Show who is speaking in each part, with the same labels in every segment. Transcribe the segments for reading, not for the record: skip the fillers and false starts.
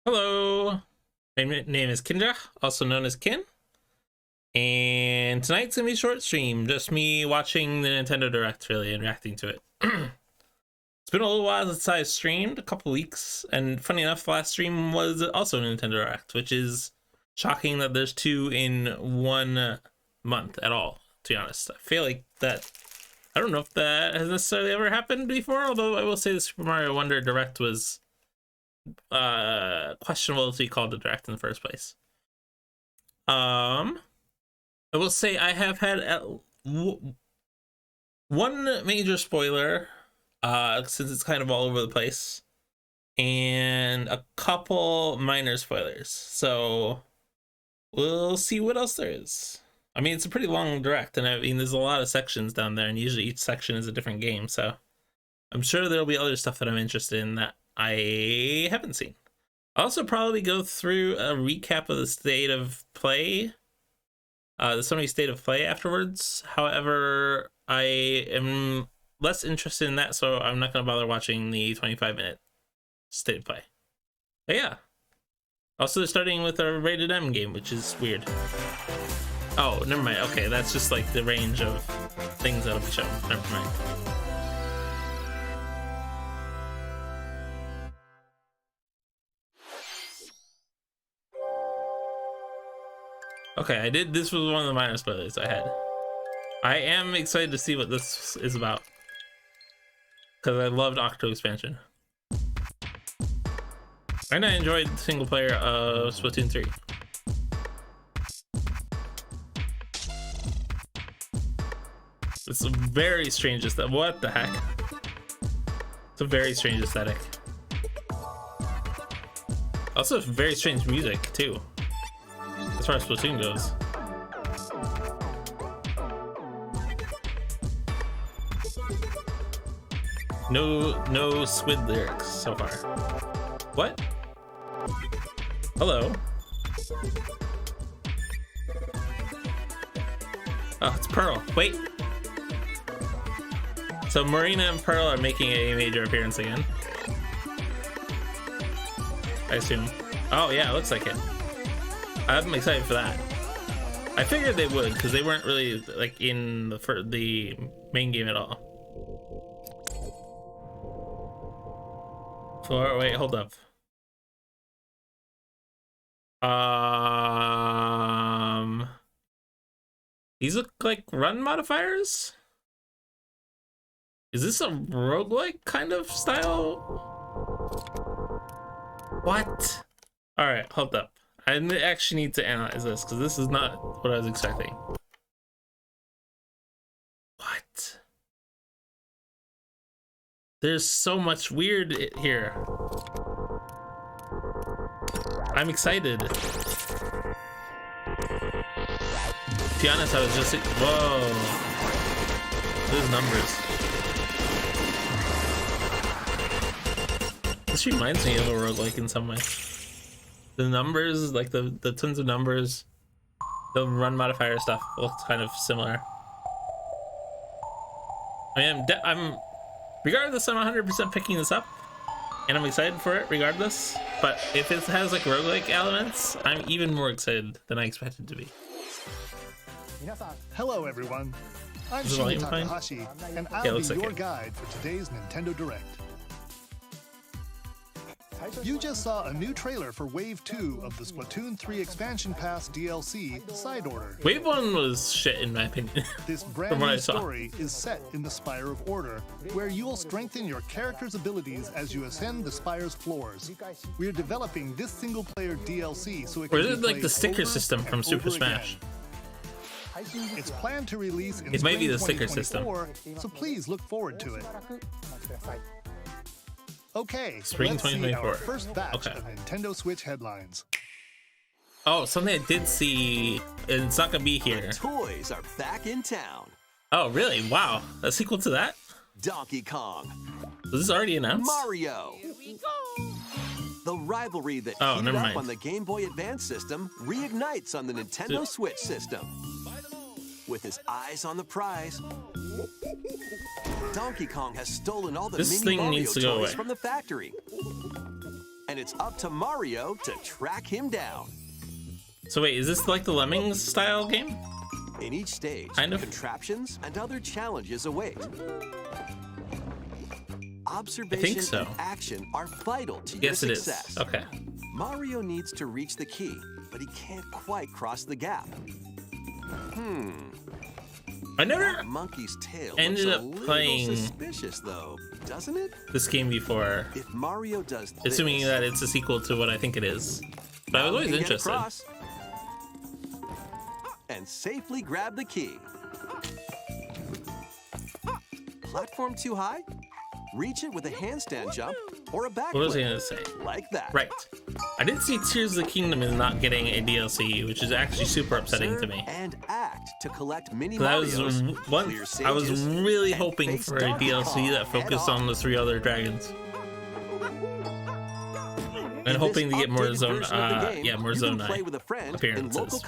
Speaker 1: Hello, my name is Kindra, also known as Kin, and tonight's gonna be a short stream, just me watching the Nintendo Direct really and reacting to it. It's been a little while since I streamed, a couple weeks, and funny enough, the last stream was also a Nintendo Direct, which is shocking that there's two in 1 month at all, to be honest. I feel like that, I don't know if that has necessarily ever happened before, although I will say the Super Mario Wonder Direct was questionable to be called a direct in the first place. I will say I have had one major spoiler, since it's kind of all over the place, and a couple minor spoilers, so we'll see what else there is. I mean, it's a pretty long direct, and I mean there's a lot of sections down there, and usually each section is a different game, so I'm sure there'll be other stuff that I'm interested in that I haven't seen. I'll also probably go through a recap of the state of play, the Sony state of play afterwards. However, I am less interested in that, so I'm not going to bother watching the 25-minute state of play. But yeah. Also, they're starting with a rated M game, which is weird. Oh, never mind. Okay, that's just like the range of things that'll be shown. Never mind. Okay, this was one of the minor spoilers I had. I am excited to see what this is about, because I loved Octo Expansion. And I enjoyed the single player of Splatoon 3. It's a very strange aesthetic. What the heck? It's a very strange aesthetic. Also very strange music too, as far as Splatoon goes. No squid lyrics so far. What? Hello. Oh, it's Pearl. Wait. So Marina and Pearl are making a major appearance again, I assume. Oh yeah, it looks like it. I'm excited for that. I figured they would, because they weren't really like in the main game at all. Wait, hold up. These look like run modifiers? Is this a roguelike kind of style? What? Alright, hold up. I actually need to analyze this, because this is not what I was expecting. What? There's so much weird here. I'm excited. To be honest, I was just... Whoa. Those numbers. This reminds me of a roguelike in some way. The numbers, like the tons of numbers, the run modifier stuff looks kind of similar. I mean, I'm regardless, I'm 100% picking this up, and I'm excited for it regardless. But if it has like roguelike elements, I'm even more excited than I expected to be.
Speaker 2: Hello everyone, I'm Shinya Takahashi, and I'll be your guide for today's Nintendo Direct. You just saw a new trailer for Wave 2 of the Splatoon 3 Expansion Pass DLC, Side Order.
Speaker 1: Wave 1 was shit in my opinion.
Speaker 2: This brand new story is set in the Spire of Order, where you'll strengthen your character's abilities as you ascend the Spire's floors. We're developing this single-player DLC so it can be
Speaker 1: like the sticker system from Super Smash.
Speaker 2: It's planned to release in
Speaker 1: it might be the sticker system,
Speaker 2: so please look forward to it. Okay,
Speaker 1: Spring
Speaker 2: let's
Speaker 1: 2024.
Speaker 2: see our first batch of Nintendo Switch headlines.
Speaker 1: Oh, something I did see, and it's not gonna be here.
Speaker 3: The toys are back in town.
Speaker 1: Oh, really? Wow, a sequel to that?
Speaker 3: Donkey Kong.
Speaker 1: Was this already announced?
Speaker 3: Mario. Here we go. The rivalry that heated up on the Game Boy Advance system reignites on the Nintendo Switch system. With his eyes on the prize, Donkey Kong has stolen all the mini Mario toys from the factory. and it's up to Mario to track him down.
Speaker 1: So wait, is this like the Lemmings style game?
Speaker 3: In each stage,
Speaker 1: kind of.
Speaker 3: Contraptions and other challenges await. Observation and action are vital to your success.
Speaker 1: It is. Okay.
Speaker 3: Mario needs to reach the key, but he can't quite cross the gap.
Speaker 1: I never
Speaker 3: that monkey's tail
Speaker 1: ended
Speaker 3: looks
Speaker 1: up
Speaker 3: a
Speaker 1: playing
Speaker 3: little suspicious, though, doesn't it?
Speaker 1: This game before.
Speaker 3: If Mario does this,
Speaker 1: assuming that it's a sequel to what I think it is. But I was always interested.
Speaker 3: And safely grab the key. Platform too high? Reach it with a handstand jump or a backflip.
Speaker 1: What was I gonna say?
Speaker 3: Like that.
Speaker 1: Right. I did see Tears of the Kingdom is not getting a DLC, which is actually super upsetting to me.
Speaker 3: And act to collect mini
Speaker 1: I was really hoping for a DLC that focused on the 3 other dragons. And hoping to get more zone, more zone appearances.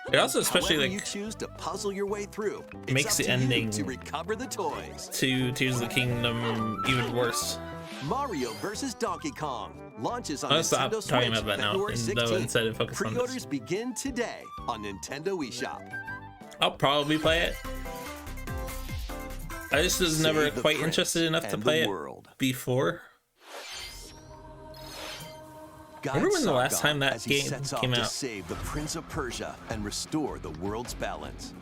Speaker 1: But it also especially like
Speaker 3: you choose to puzzle your way through,
Speaker 1: makes the ending
Speaker 3: to recover the toys.
Speaker 1: To Tears of the Kingdom even worse.
Speaker 3: Mario vs. Donkey Kong launches on
Speaker 1: I'll stop
Speaker 3: Nintendo
Speaker 1: talking
Speaker 3: Switch
Speaker 1: about that now,
Speaker 3: February 16th.
Speaker 1: instead of focus on this.
Speaker 3: Pre-orders begin today on Nintendo eShop.
Speaker 1: I'll probably play it. I just was never quite interested enough to play it before. Remember when the last time that game came out?
Speaker 3: To save the Prince of Persia and restore the world's balance.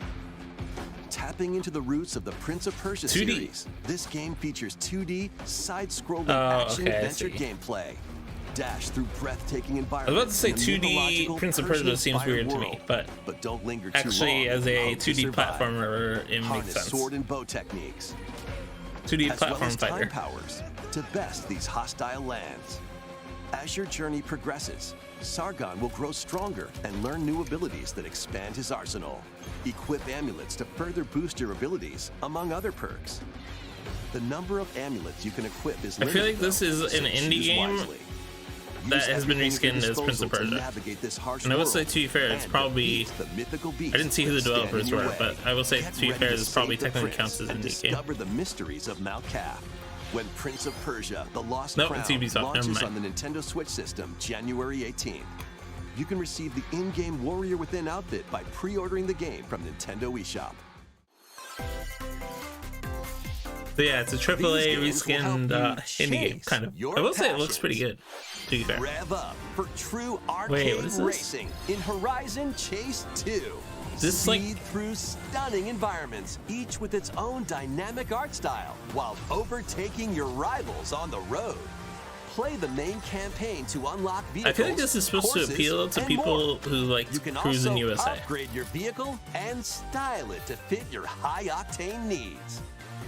Speaker 3: Tapping into the roots of the Prince of Persia
Speaker 1: 2D.
Speaker 3: series, this game features 2D side-scrolling action-adventure gameplay. Dash through breathtaking environments.
Speaker 1: I was about to say 2D Prince of Persia seems weird to me, but
Speaker 3: don't linger
Speaker 1: actually
Speaker 3: too long
Speaker 1: as a 2D platformer, it makes sense.
Speaker 3: Sword and bow techniques.
Speaker 1: 2D platform fighter.
Speaker 3: Time powers to best these hostile lands. As your journey progresses, Sargon will grow stronger and learn new abilities that expand his arsenal. Equip amulets to further boost your abilities, among other perks. The number of amulets you can equip is limited.
Speaker 1: I feel like this is an indie game that has been reskinned as Prince of Persia. And I will say, to be fair, it's probably... I didn't see who the developers were, but I will say, to be fair, this probably technically counts as an indie game.
Speaker 3: Discover the mysteries of Mount Calf. When Prince of Persia, The Lost Crown launches on the Nintendo Switch system January 18th. You can receive the in-game Warrior Within outfit by pre-ordering the game from Nintendo eShop.
Speaker 1: So yeah, it's a AAA reskinned indie game, kind of. I will say it looks pretty good, to be fair.
Speaker 3: Rev up for true arcade racing in Horizon Chase 2.
Speaker 1: This like
Speaker 3: through stunning environments, each with its own dynamic art style, while overtaking your rivals on the road. Play the main campaign to unlock vehicles.
Speaker 1: I feel like this is supposed to appeal to people who like cruise in USA.
Speaker 3: Upgrade your vehicle and style it to fit your high-octane needs.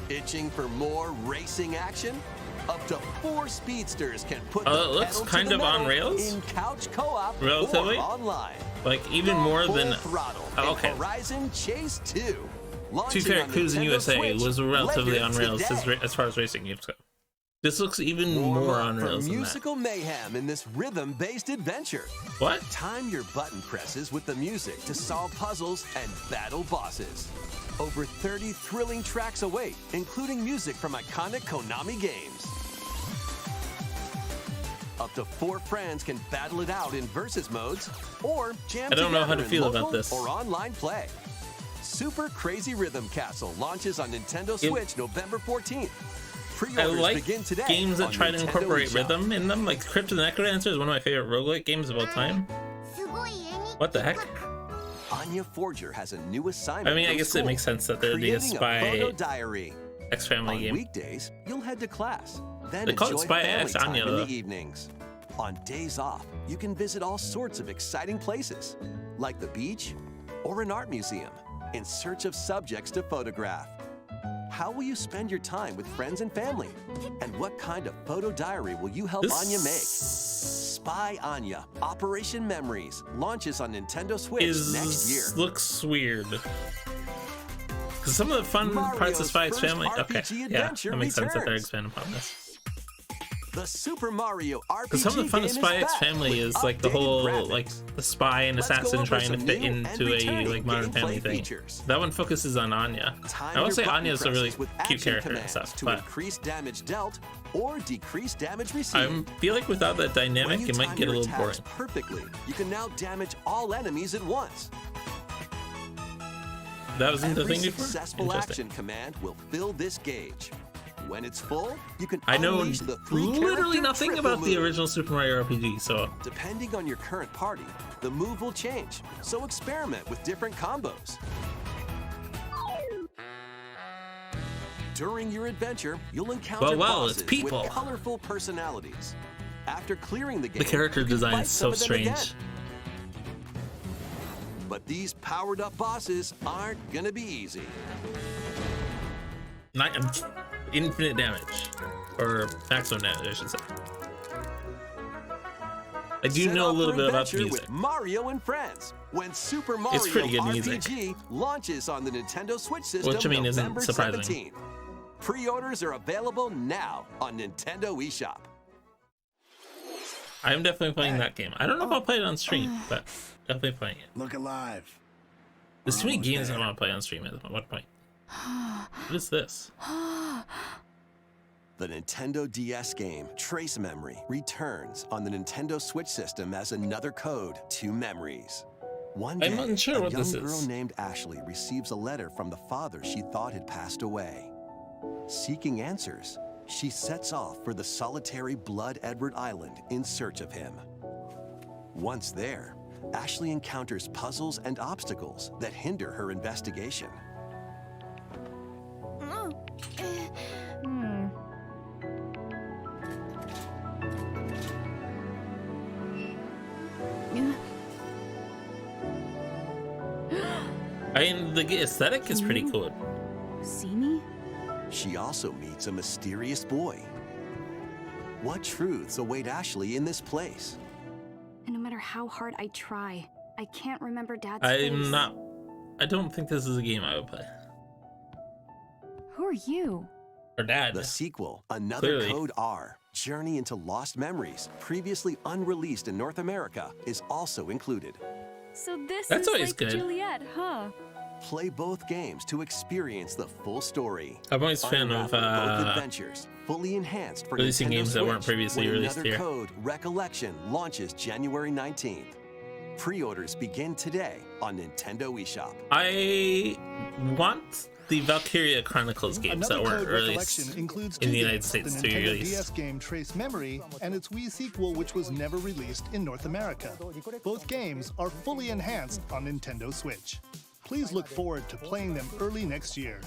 Speaker 3: Itching for more racing action? Up to 4 speedsters can put the
Speaker 1: looks
Speaker 3: pedal
Speaker 1: kind
Speaker 3: to
Speaker 1: of
Speaker 3: the
Speaker 1: on
Speaker 3: metal
Speaker 1: rails,
Speaker 3: in couch co-op
Speaker 1: relatively,
Speaker 3: or online.
Speaker 1: Like even more than
Speaker 3: okay. Horizon Chase 2.
Speaker 1: To be fair, Cruise in USA was relatively on rails as far as racing games go. This looks even more on rails than that.
Speaker 3: Musical mayhem in this rhythm-based adventure.
Speaker 1: What?
Speaker 3: Time your button presses with the music to solve puzzles and battle bosses. Over 30 thrilling tracks await, including music from iconic Konami games. Up to 4 friends can battle it out in versus modes or jam together. I don't know how to feel about this. Or online play. Super Crazy Rhythm Castle launches on Nintendo Switch November 14th.
Speaker 1: I like games that try to incorporate rhythm in them, like Crypt of the Necrodancer is one of my favorite roguelike games of all time. What the heck?
Speaker 3: Anya Forger has a new assignment.
Speaker 1: I mean, I guess it makes sense that there'd be a Spy X Family game.
Speaker 3: On weekdays, you'll head to class. Then
Speaker 1: they call it
Speaker 3: enjoy
Speaker 1: Spy
Speaker 3: family
Speaker 1: X
Speaker 3: time
Speaker 1: Anya
Speaker 3: in
Speaker 1: though.
Speaker 3: the evenings. On days off, you can visit all sorts of exciting places, like the beach or an art museum, in search of subjects to photograph. How will you spend your time with friends and family? And what kind of photo diary will you help Anya make? Spy Anya, Operation Memories, launches on Nintendo Switch next year.
Speaker 1: Looks weird. Because some of the fun parts of Spy X Family... Okay, yeah, that makes sense that they're expanding upon this.
Speaker 3: The Super Mario RPG
Speaker 1: Because some of the fun of
Speaker 3: game
Speaker 1: Spy
Speaker 3: is
Speaker 1: X
Speaker 3: back
Speaker 1: Family
Speaker 3: with
Speaker 1: is like the
Speaker 3: updated
Speaker 1: whole
Speaker 3: graphics.
Speaker 1: like the spy and
Speaker 3: Let's go
Speaker 1: assassin
Speaker 3: over
Speaker 1: trying to
Speaker 3: some
Speaker 1: fit
Speaker 3: new and
Speaker 1: into a
Speaker 3: returning
Speaker 1: like Modern
Speaker 3: gameplay
Speaker 1: Family thing.
Speaker 3: features.
Speaker 1: That one focuses on Anya.
Speaker 3: Time
Speaker 1: I would
Speaker 3: your
Speaker 1: say
Speaker 3: button
Speaker 1: Anya's a really
Speaker 3: presses with
Speaker 1: cute
Speaker 3: action
Speaker 1: character and
Speaker 3: commands
Speaker 1: stuff,
Speaker 3: to
Speaker 1: but
Speaker 3: increase damage dealt or decrease damage
Speaker 1: I
Speaker 3: received.
Speaker 1: feel like without that
Speaker 3: When
Speaker 1: dynamic,
Speaker 3: you
Speaker 1: it might
Speaker 3: time
Speaker 1: get a
Speaker 3: your
Speaker 1: little boring.
Speaker 3: attacks perfectly, you can now damage all enemies at once.
Speaker 1: That wasn't the
Speaker 3: Every
Speaker 1: thing before?
Speaker 3: successful
Speaker 1: Interesting.
Speaker 3: action command will fill this gauge. When it's full, you can
Speaker 1: I know
Speaker 3: unleash the
Speaker 1: literally
Speaker 3: 3-character
Speaker 1: nothing
Speaker 3: triple
Speaker 1: about the
Speaker 3: move.
Speaker 1: original Super Mario RPG, so
Speaker 3: Depending on your current party, the move will change, so experiment with different combos. During your adventure, you'll encounter
Speaker 1: Well, it's
Speaker 3: bosses
Speaker 1: people.
Speaker 3: with colorful personalities. After clearing the game,
Speaker 1: the character
Speaker 3: you can
Speaker 1: design
Speaker 3: fight
Speaker 1: is
Speaker 3: some
Speaker 1: so
Speaker 3: of them
Speaker 1: strange.
Speaker 3: again. But these powered-up bosses aren't gonna be easy.
Speaker 1: Not infinite damage, or maximum damage, I should say. I do
Speaker 3: Set
Speaker 1: know a
Speaker 3: off
Speaker 1: little
Speaker 3: for
Speaker 1: bit about the
Speaker 3: adventure
Speaker 1: music.
Speaker 3: with Mario and Friends when Super Mario
Speaker 1: It's pretty good
Speaker 3: RPG
Speaker 1: music.
Speaker 3: launches on the Nintendo Switch system
Speaker 1: Which, I mean, isn't
Speaker 3: November
Speaker 1: surprising.
Speaker 3: 17th. Pre-orders are available now on Nintendo eShop.
Speaker 1: I'm definitely playing that game. I don't know if I'll play it on stream, but definitely playing it.
Speaker 4: Look alive.
Speaker 1: There's too many
Speaker 4: almost
Speaker 1: games I
Speaker 4: there.
Speaker 1: want to play on stream at what point. What is this?
Speaker 3: The Nintendo DS game Trace Memory returns on the Nintendo Switch system as another code to memories. One day,
Speaker 1: I'm unsure
Speaker 3: a
Speaker 1: what
Speaker 3: young
Speaker 1: this
Speaker 3: girl
Speaker 1: is.
Speaker 3: named Ashley receives a letter from the father she thought had passed away. Seeking answers, she sets off for the solitary Blood Edward Island in search of him. Once there, Ashley encounters puzzles and obstacles that hinder her investigation.
Speaker 1: I mean, the aesthetic is pretty cool.
Speaker 5: See me?
Speaker 3: She also meets a mysterious boy. What truths await Ashley in this place?
Speaker 5: And no matter how hard I try, I can't remember Dad's face.
Speaker 1: I don't think this is a game I would play.
Speaker 5: Who are you?
Speaker 1: Or Dad.
Speaker 3: The sequel, Another
Speaker 1: Clearly.
Speaker 3: Code R, Journey into Lost Memories, previously unreleased in North America, is also included.
Speaker 5: So this
Speaker 1: That's
Speaker 5: is
Speaker 1: always
Speaker 5: like
Speaker 1: good.
Speaker 5: Juliet, huh?
Speaker 3: Play both games to experience the full story.
Speaker 1: I'm always a fan of
Speaker 3: Unravel both adventures, fully enhanced for
Speaker 1: releasing
Speaker 3: Nintendo
Speaker 1: games that weren't
Speaker 3: Switch
Speaker 1: previously
Speaker 3: when
Speaker 1: released
Speaker 3: Another
Speaker 1: here.
Speaker 3: Code Recollection launches January 19th. Pre-orders begin today on Nintendo eShop.
Speaker 1: I want the Valkyria Chronicles games
Speaker 2: Another
Speaker 1: that weren't
Speaker 2: Code
Speaker 1: released
Speaker 2: Recollection includes
Speaker 1: in
Speaker 2: two
Speaker 1: the United
Speaker 2: games,
Speaker 1: States
Speaker 2: the
Speaker 1: to be
Speaker 2: Nintendo
Speaker 1: released.
Speaker 2: DS game Trace Memory and its Wii sequel, which was never released in North America. Both games are fully enhanced on Nintendo Switch. Please look forward to playing them early next year.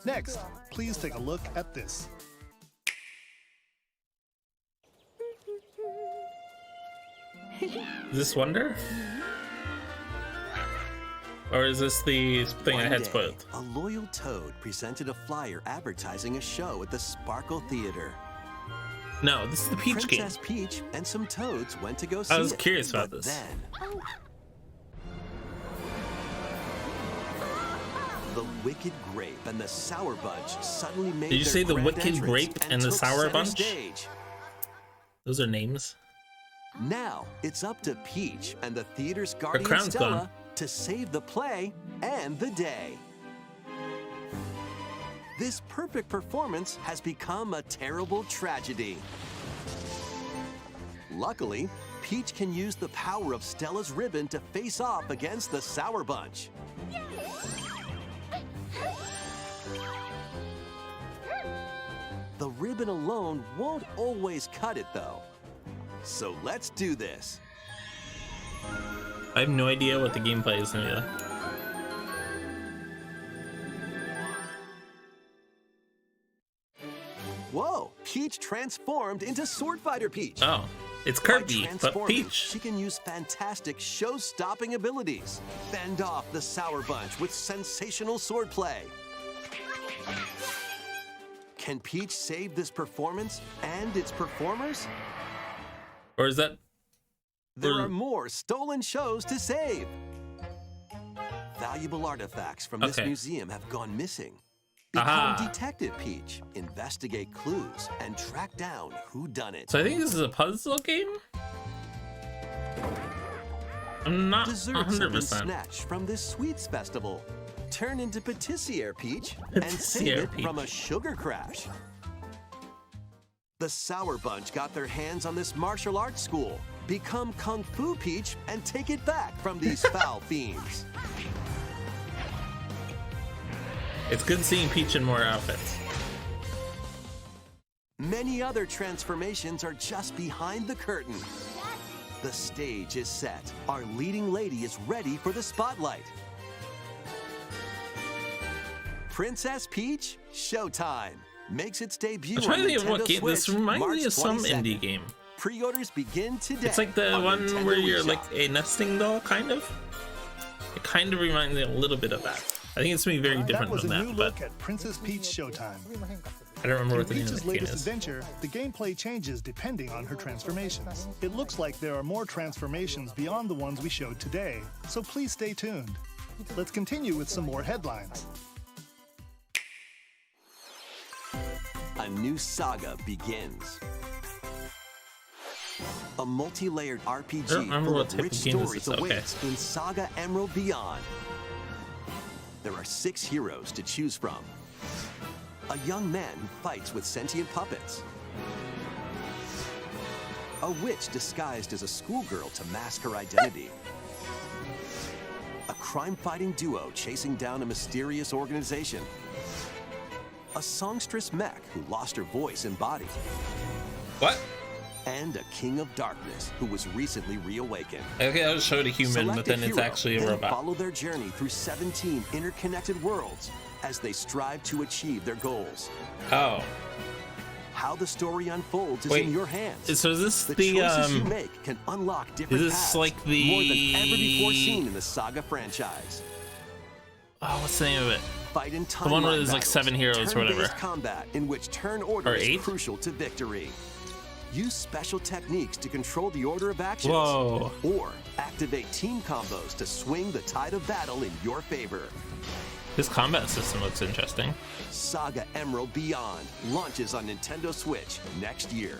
Speaker 2: Next, please take a look at this.
Speaker 1: Is this Wonder? Or is this the thing I
Speaker 3: One
Speaker 1: had
Speaker 3: day,
Speaker 1: spoiled?
Speaker 3: a loyal toad presented a flyer advertising a show at the Sparkle Theater.
Speaker 1: No, this is the Peach game.
Speaker 3: Princess Peach and some toads went to go see
Speaker 1: I was
Speaker 3: it.
Speaker 1: curious about
Speaker 3: But
Speaker 1: this.
Speaker 3: Then, the Wicked Grape and the Sour Bunch suddenly made
Speaker 1: Did you
Speaker 3: their
Speaker 1: say the
Speaker 3: grand
Speaker 1: Wicked
Speaker 3: entrance
Speaker 1: Grape and the
Speaker 3: took
Speaker 1: Sour
Speaker 3: center
Speaker 1: Bunch?
Speaker 3: Stage.
Speaker 1: Those are names.
Speaker 3: Now it's up to Peach and the theater's guardian
Speaker 1: crown's
Speaker 3: Stella
Speaker 1: gone.
Speaker 3: to save the play and the day. This perfect performance has become a terrible tragedy. Luckily, Peach can use the power of Stella's ribbon to face off against the Sour Bunch. The ribbon alone won't always cut it, though. So let's do this.
Speaker 1: I have no idea what the gameplay is gonna be like.
Speaker 3: Whoa, Peach transformed into Sword Fighter Peach.
Speaker 1: Oh, it's
Speaker 3: By
Speaker 1: Kirby, but
Speaker 3: transforming,
Speaker 1: Peach.
Speaker 3: she can use fantastic show-stopping abilities. Fend off the Sour Bunch with sensational swordplay. Can Peach save this performance and its performers?
Speaker 1: Or is that...
Speaker 3: There
Speaker 1: or-
Speaker 3: are more stolen shows to save. Valuable artifacts from this
Speaker 1: Okay.
Speaker 3: museum have gone missing. Become Detective Peach, investigate clues, and track down who done it.
Speaker 1: So I think this is a puzzle game? I'm not
Speaker 3: Desserts have been
Speaker 1: 100%.
Speaker 3: snatched from this sweets festival. Turn into Patissiere Peach and save
Speaker 1: Patissiere
Speaker 3: it
Speaker 1: Peach.
Speaker 3: from a sugar crash. The Sour Bunch got their hands on this martial arts school. Become Kung Fu Peach and take it back from these foul fiends.
Speaker 1: It's good seeing Peach in more outfits.
Speaker 3: Many other transformations are just behind the curtain. The stage is set. Our leading lady is ready for the spotlight. Princess Peach, showtime. Makes its debut
Speaker 1: I'm trying
Speaker 3: on
Speaker 1: to think of what
Speaker 3: Nintendo
Speaker 1: game. This
Speaker 3: Switch,
Speaker 1: reminds
Speaker 3: March
Speaker 1: me of some
Speaker 3: 22nd.
Speaker 1: indie game.
Speaker 3: Pre-orders begin today.
Speaker 1: It's like the
Speaker 3: on
Speaker 1: one
Speaker 3: Nintendo
Speaker 1: where you're
Speaker 3: eShop.
Speaker 1: like a nesting doll, kind of. It kind of reminds me a little bit of that. I think it's gonna be very
Speaker 2: That
Speaker 1: different
Speaker 2: was
Speaker 1: from
Speaker 2: a
Speaker 1: that,
Speaker 2: new
Speaker 1: but
Speaker 2: look at Princess Peach Showtime.
Speaker 1: I don't remember
Speaker 2: In
Speaker 1: what the name of
Speaker 2: Peach's
Speaker 1: the game
Speaker 2: latest
Speaker 1: is.
Speaker 2: adventure, the gameplay changes depending on her transformations. It looks like there are more transformations beyond the ones we showed today, so please stay tuned. Let's continue with some more headlines.
Speaker 3: A new saga begins. A multi-layered
Speaker 1: I don't
Speaker 3: RPG
Speaker 1: remember
Speaker 3: full
Speaker 1: what
Speaker 3: of
Speaker 1: type of
Speaker 3: rich
Speaker 1: game this
Speaker 3: stories
Speaker 1: is. Okay.
Speaker 3: awaits in Saga Emerald Beyond. There are 6 heroes to choose from. A young man who fights with sentient puppets. A witch disguised as a schoolgirl to mask her identity. A crime-fighting duo chasing down a mysterious organization. A songstress mech who lost her voice and body.
Speaker 1: What?
Speaker 3: And a king of darkness who was recently reawakened.
Speaker 1: Okay, I was showed a human,
Speaker 3: Select
Speaker 1: but then
Speaker 3: a
Speaker 1: it's
Speaker 3: hero,
Speaker 1: actually a
Speaker 3: then
Speaker 1: robot.
Speaker 3: Follow their journey through 17 interconnected worlds as they strive to achieve their goals.
Speaker 1: Oh,
Speaker 3: How the story unfolds is
Speaker 1: Wait,
Speaker 3: in your hands.
Speaker 1: so is this
Speaker 3: The
Speaker 1: the
Speaker 3: choices you make can unlock different
Speaker 1: this
Speaker 3: paths,
Speaker 1: like the-
Speaker 3: more than ever before seen in the Saga franchise.
Speaker 1: oh, what's the name of it?
Speaker 3: Fight in
Speaker 1: The one where
Speaker 3: timeline
Speaker 1: there's like
Speaker 3: battles,
Speaker 1: 7 heroes or whatever.
Speaker 3: turn-based combat in which turn order
Speaker 1: Or
Speaker 3: is
Speaker 1: 8?
Speaker 3: crucial to victory. Use special techniques to control the order of actions.
Speaker 1: Whoa.
Speaker 3: Or activate team combos to swing the tide of battle in your favor.
Speaker 1: This combat system looks interesting.
Speaker 3: Saga Emerald Beyond launches on Nintendo Switch next year.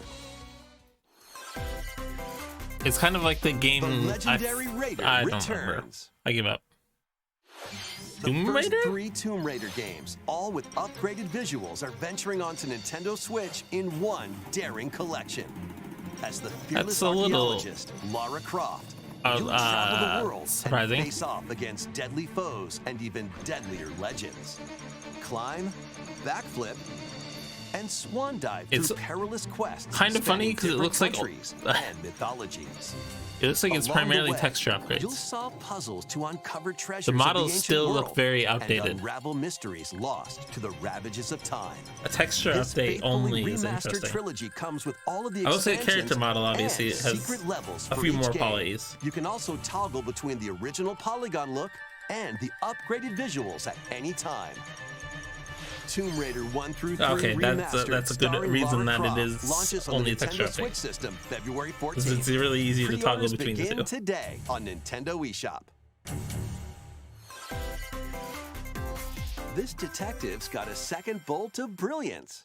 Speaker 1: It's kind of like the game.
Speaker 3: The legendary Raider
Speaker 1: I don't remember.
Speaker 3: returns.
Speaker 1: I give up.
Speaker 3: The
Speaker 1: Tomb
Speaker 3: first
Speaker 1: Raider?
Speaker 3: 3 Tomb Raider games, all with upgraded visuals, are venturing onto Nintendo Switch in one daring collection. As the fearless
Speaker 1: That's a little-
Speaker 3: archaeologist, Lara Croft, you'll travel the world
Speaker 1: surprising.
Speaker 3: and face off against deadly foes and even deadlier legends. Climb, backflip, and swan dive
Speaker 1: It's
Speaker 3: through perilous quests.
Speaker 1: kind of funny
Speaker 3: spanning
Speaker 1: 'cause it
Speaker 3: different
Speaker 1: looks like-
Speaker 3: countries and mythologies.
Speaker 1: It looks like it's
Speaker 3: Along the
Speaker 1: primarily
Speaker 3: way,
Speaker 1: texture
Speaker 3: You'll
Speaker 1: upgrades.
Speaker 3: solve puzzles to uncover treasures
Speaker 1: The
Speaker 3: of
Speaker 1: models
Speaker 3: ancient
Speaker 1: still look
Speaker 3: world
Speaker 1: very
Speaker 3: and
Speaker 1: outdated.
Speaker 3: unravel mysteries lost to the ravages of time.
Speaker 1: A texture
Speaker 3: This
Speaker 1: update
Speaker 3: faithfully
Speaker 1: only is
Speaker 3: remastered
Speaker 1: interesting.
Speaker 3: trilogy comes with all of the
Speaker 1: I will say
Speaker 3: expansions
Speaker 1: character model obviously
Speaker 3: and
Speaker 1: it has
Speaker 3: secret levels
Speaker 1: a
Speaker 3: for
Speaker 1: few
Speaker 3: each
Speaker 1: more
Speaker 3: game.
Speaker 1: polys.
Speaker 3: You can also toggle between the original polygon look and the upgraded visuals at any time. Tomb Raider 1 through 3
Speaker 1: Okay, that's
Speaker 3: remastered,
Speaker 1: a good
Speaker 3: starring
Speaker 1: reason
Speaker 3: Lara
Speaker 1: that it
Speaker 3: Croft,
Speaker 1: is
Speaker 3: launches on
Speaker 1: only
Speaker 3: the
Speaker 1: a texture
Speaker 3: Nintendo Switch
Speaker 1: update.
Speaker 3: system February 14th.
Speaker 1: Because it's really easy to toggle
Speaker 3: Pre-orders
Speaker 1: between the
Speaker 3: begin
Speaker 1: two.
Speaker 3: today on Nintendo eShop. This detective's got a second bolt of brilliance.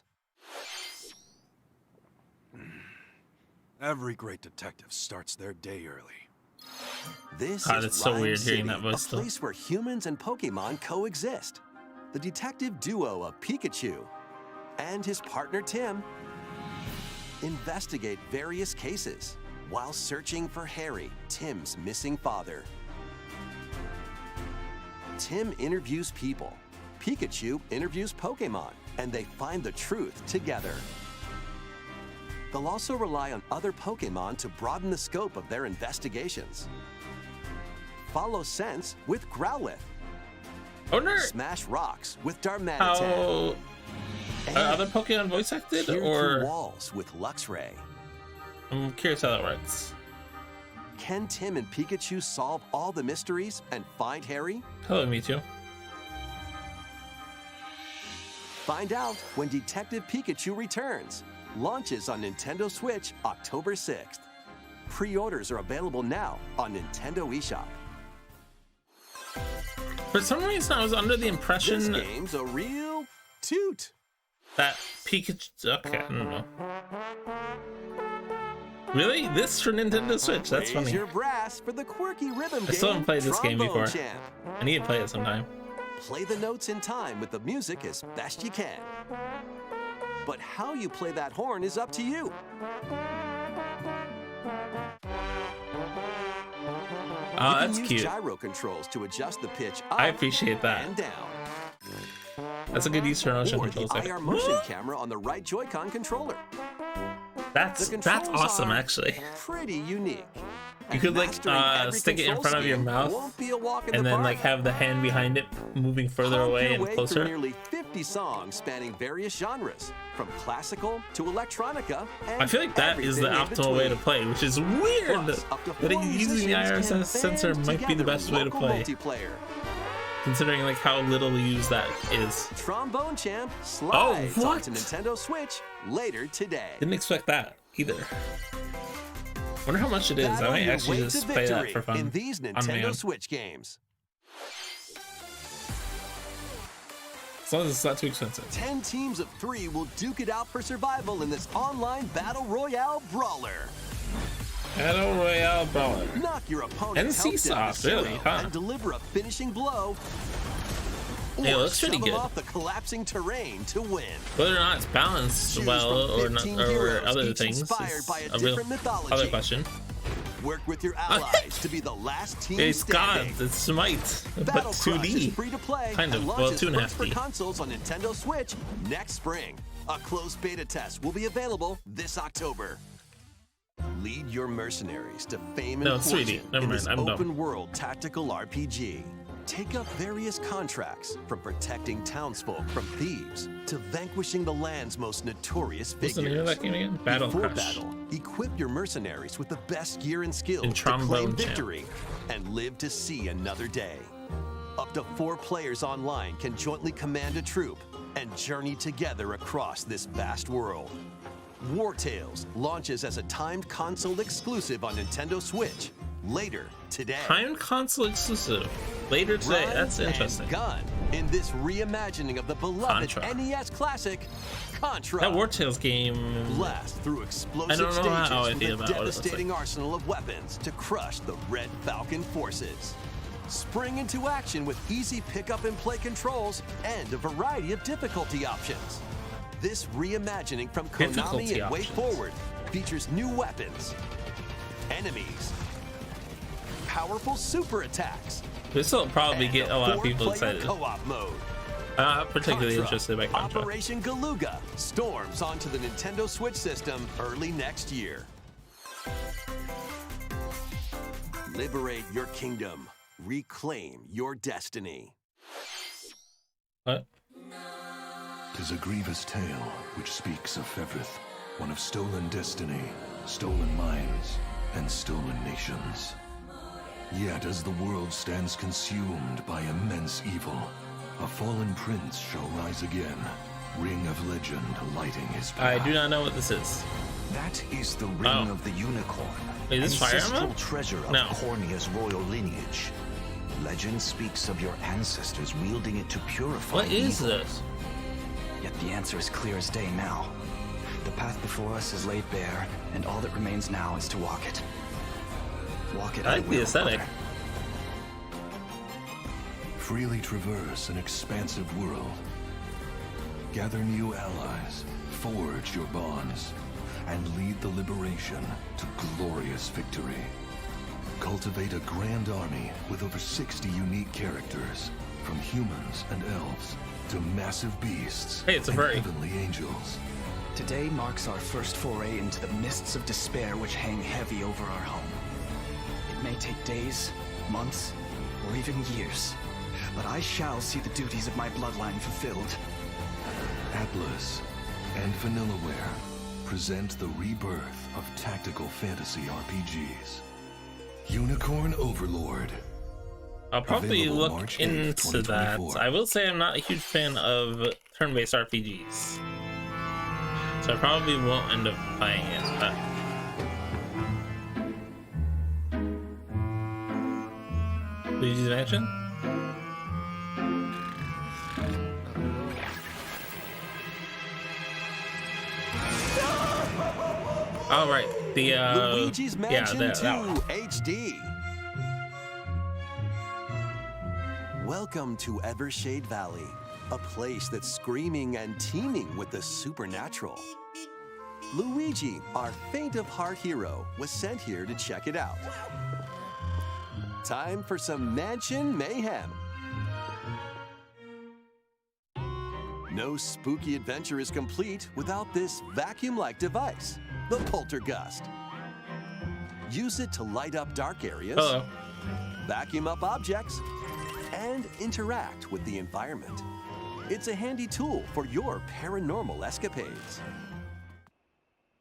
Speaker 4: Every great detective starts their day early.
Speaker 3: This
Speaker 1: God,
Speaker 3: is
Speaker 1: it's so
Speaker 3: Rhyme
Speaker 1: weird
Speaker 3: City,
Speaker 1: hearing that voice
Speaker 3: a
Speaker 1: still.
Speaker 3: place where humans and Pokemon coexist. The detective duo of Pikachu and his partner Tim investigate various cases while searching for Harry, Tim's missing father. Tim interviews people, Pikachu interviews Pokemon, and they find the truth together. They'll also rely on other Pokemon to broaden the scope of their investigations. Follow Sense with Growlithe.
Speaker 1: Oh, nerd!
Speaker 3: Smash Rocks with Darmanitan.
Speaker 1: How
Speaker 3: And
Speaker 1: are other Pokemon voice acted,
Speaker 3: peer through
Speaker 1: or
Speaker 3: walls with Luxray.
Speaker 1: I'm curious how that works.
Speaker 3: Can Tim and Pikachu solve all the mysteries and find Harry?
Speaker 1: Hello, Mewtwo.
Speaker 3: Find out when Detective Pikachu returns. Launches on Nintendo Switch October 6th. Pre-orders are available now on Nintendo eShop.
Speaker 1: For some reason, I was under the
Speaker 3: This
Speaker 1: impression
Speaker 3: game's a real toot.
Speaker 1: That Pikachu. Okay, I don't know. Really? This for Nintendo Switch? That's funny.
Speaker 3: Raise your brass for the quirky rhythm game.
Speaker 1: I still haven't played this game
Speaker 3: Trombone
Speaker 1: before.
Speaker 3: Champ.
Speaker 1: I need to play it sometime.
Speaker 3: Play the notes in time with the music as best you can. But how you play that horn is up to you.
Speaker 1: Oh,
Speaker 3: You can
Speaker 1: that's
Speaker 3: use
Speaker 1: cute.
Speaker 3: gyro controls to adjust the pitch up
Speaker 1: I appreciate that.
Speaker 3: and down.
Speaker 1: That's a good use for motion
Speaker 3: Or the
Speaker 1: controls.
Speaker 3: IR motion camera on the right Joy-Con controller.
Speaker 1: That's
Speaker 3: controls
Speaker 1: awesome,
Speaker 3: are
Speaker 1: actually.
Speaker 3: Pretty unique.
Speaker 1: You could like stick it in front of your mouth and then like have the hand behind it moving further away and closer.
Speaker 3: Nearly 50 songs spanning various genres, from classical to electronica. And
Speaker 1: I feel like that is the
Speaker 3: everything in
Speaker 1: optimal way to
Speaker 3: between.
Speaker 1: play, which is weird.
Speaker 3: Plus, up to
Speaker 1: That
Speaker 3: 4
Speaker 1: using the
Speaker 3: musicians can
Speaker 1: IR sensor
Speaker 3: band
Speaker 1: might be the
Speaker 3: together
Speaker 1: best way to
Speaker 3: local
Speaker 1: play,
Speaker 3: multiplayer.
Speaker 1: considering like how little used that is.
Speaker 3: Trombone Champ slides
Speaker 1: what?
Speaker 3: onto Nintendo Switch later today.
Speaker 1: Didn't expect that either. Wonder how much it is. I
Speaker 3: Battle
Speaker 1: might
Speaker 3: your
Speaker 1: actually
Speaker 3: way
Speaker 1: just
Speaker 3: to
Speaker 1: play that
Speaker 3: victory
Speaker 1: for fun
Speaker 3: in these
Speaker 1: on my
Speaker 3: Nintendo
Speaker 1: own.
Speaker 3: Switch games.
Speaker 1: As long as it's not too expensive.
Speaker 3: 10 teams of 3 will duke it out for survival in this online battle royale brawler.
Speaker 1: Battle Royale Brawler.
Speaker 3: Knock your opponent's
Speaker 1: NC
Speaker 3: health down to
Speaker 1: soft, really,
Speaker 3: 0
Speaker 1: huh?
Speaker 3: and deliver a finishing blow.
Speaker 1: Hey, it
Speaker 3: Or
Speaker 1: looks pretty
Speaker 3: shove 'em
Speaker 1: good.
Speaker 3: off the collapsing terrain to win.
Speaker 1: Whether or not it's balanced
Speaker 3: Choose
Speaker 1: well
Speaker 3: from
Speaker 1: or not,
Speaker 3: 15
Speaker 1: or
Speaker 3: heroes,
Speaker 1: other
Speaker 3: each
Speaker 1: things
Speaker 3: inspired
Speaker 1: is
Speaker 3: by a
Speaker 1: a real
Speaker 3: different mythology.
Speaker 1: other question.
Speaker 3: Work with your allies to be the last team
Speaker 1: It's
Speaker 3: standing.
Speaker 1: gods, it's Smite, but
Speaker 3: Battle Crush is
Speaker 1: 2D.
Speaker 3: free to play
Speaker 1: Kind
Speaker 3: and
Speaker 1: of, well,
Speaker 3: launches
Speaker 1: 2.5D.
Speaker 3: first for consoles on Nintendo Switch next spring. A closed beta test will be available this October. Lead your mercenaries to fame and
Speaker 1: No, it's 3D.
Speaker 3: fortune
Speaker 1: Never
Speaker 3: in
Speaker 1: mind,
Speaker 3: this
Speaker 1: I'm dumb.
Speaker 3: open-world tactical RPG. Take up various contracts, from protecting townsfolk from thieves to vanquishing the land's most notorious
Speaker 1: What's the name of
Speaker 3: figures.
Speaker 1: that game again? Battle
Speaker 3: Before
Speaker 1: Crush.
Speaker 3: battle, equip your mercenaries with the best gear and skills
Speaker 1: And
Speaker 3: to
Speaker 1: Trombone
Speaker 3: claim
Speaker 1: Champ.
Speaker 3: victory and live to see another day. Up to 4 players online can jointly command a troop and journey together across this vast world. War Tales launches as a timed console exclusive on Nintendo Switch later today.
Speaker 1: Timed console exclusive. Later today.
Speaker 3: Run
Speaker 1: That's
Speaker 3: and
Speaker 1: interesting.
Speaker 3: Gun in this reimagining of the beloved
Speaker 1: Contra.
Speaker 3: NES classic Contra.
Speaker 1: That War Tales game.
Speaker 3: Blast through explosive
Speaker 1: I don't know
Speaker 3: stages
Speaker 1: how I
Speaker 3: with
Speaker 1: feel
Speaker 3: a
Speaker 1: about what it looks
Speaker 3: devastating arsenal of weapons to crush the Red Falcon forces. Spring into action with easy pick-up and play controls and a variety of difficulty options. This reimagining from Konami
Speaker 1: Difficulty
Speaker 3: and Way
Speaker 1: options.
Speaker 3: Forward features new weapons, enemies, powerful super attacks,
Speaker 1: This will probably
Speaker 3: and
Speaker 1: get a lot of people
Speaker 3: 4-player
Speaker 1: excited.
Speaker 3: co-op mode.
Speaker 1: I'm not particularly
Speaker 3: Contra,
Speaker 1: interested by Contra.
Speaker 3: Operation Galuga storms onto the Nintendo Switch system early next year. Liberate your kingdom. Reclaim your destiny.
Speaker 1: What?
Speaker 4: 'Tis a grievous tale which speaks of Fevrith, one of stolen destiny, stolen minds, and stolen nations. Yet as the world stands consumed by immense evil, a fallen prince shall rise again, ring of legend lighting his path.
Speaker 1: I do not know what this is.
Speaker 6: That is the ring
Speaker 1: Oh.
Speaker 6: of the unicorn,
Speaker 1: Wait, is this Fire
Speaker 6: ancestral
Speaker 1: Emblem?
Speaker 6: treasure of
Speaker 1: No.
Speaker 6: Cornea's royal lineage. Legend speaks of your ancestors wielding it to purify
Speaker 1: What is
Speaker 6: evil.
Speaker 1: this?
Speaker 7: Yet the answer is clear as day now. The path before us is laid bare, and all that remains now is to walk it. Walk it
Speaker 1: I like the
Speaker 7: will,
Speaker 1: aesthetic.
Speaker 7: brother.
Speaker 4: Freely traverse an expansive world. Gather new allies, forge your bonds, and lead the liberation to glorious victory. Cultivate a grand army with over 60 unique characters, from humans and elves to massive beasts
Speaker 1: Hey, it's a
Speaker 4: and
Speaker 1: furry.
Speaker 4: heavenly angels.
Speaker 7: Today marks our first foray into the mists of despair which hang heavy over our home. It may take days, months, or even years, but I shall see the duties of my bloodline fulfilled.
Speaker 4: Atlas and Vanillaware present the rebirth of tactical fantasy RPGs. Unicorn Overlord.
Speaker 1: I'll probably
Speaker 4: Available
Speaker 1: look
Speaker 4: March 8th,
Speaker 1: into that.
Speaker 4: 2024.
Speaker 1: I will say I'm not a huge fan of turn-based RPGs, so I probably won't end up playing it. But Luigi's Mansion. Oh, right. The
Speaker 3: Luigi's Mansion 2 HD. Welcome to Evershade Valley, a place that's screaming and teeming with the supernatural. Luigi, our faint of heart hero, was sent here to check it out. Time for some mansion mayhem. No spooky adventure is complete without this vacuum-like device, the Poltergust. Use it to light up dark areas, vacuum up objects, and interact with the environment. It's a handy tool for your paranormal escapades.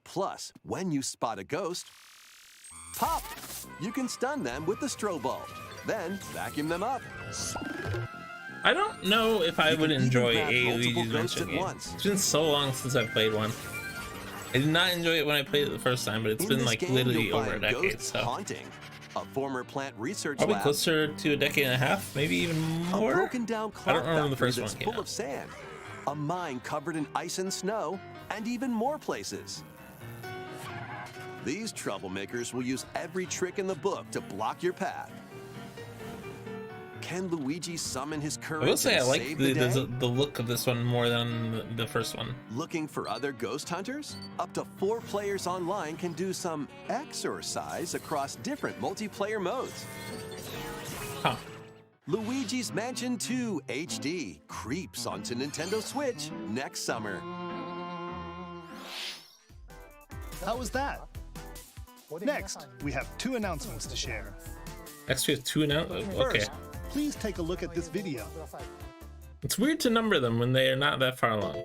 Speaker 3: Plus, when you spot a ghost, pop! You can stun them with the strobe bulb, then vacuum them up.
Speaker 1: I don't know if I would enjoy a Luigi's Mansion game. It's been so long since I've played one. I did not enjoy it when I played it the first time, but it's been like literally over a decade, so
Speaker 3: haunting, a former plant research
Speaker 1: probably
Speaker 3: lab,
Speaker 1: closer to a decade and a half, maybe even more.
Speaker 3: A broken down
Speaker 1: I don't remember the first one.
Speaker 3: Full of sand, a mine covered in ice and snow, and even more places. These troublemakers will use every trick in the book to block your path. Can Luigi summon his courage?
Speaker 1: I will say I like
Speaker 3: save
Speaker 1: the look of this one more than the first one.
Speaker 3: Looking for other ghost hunters? Up to 4 players online can do some exercise across different multiplayer modes.
Speaker 1: Huh.
Speaker 3: Luigi's Mansion 2 HD creeps onto Nintendo Switch next summer.
Speaker 2: How was that? Next, we have 2 announcements to share.
Speaker 1: Next we have 2 announcements. Okay.
Speaker 2: First, please take a look at this video.
Speaker 1: It's weird to number them when they are not that far along.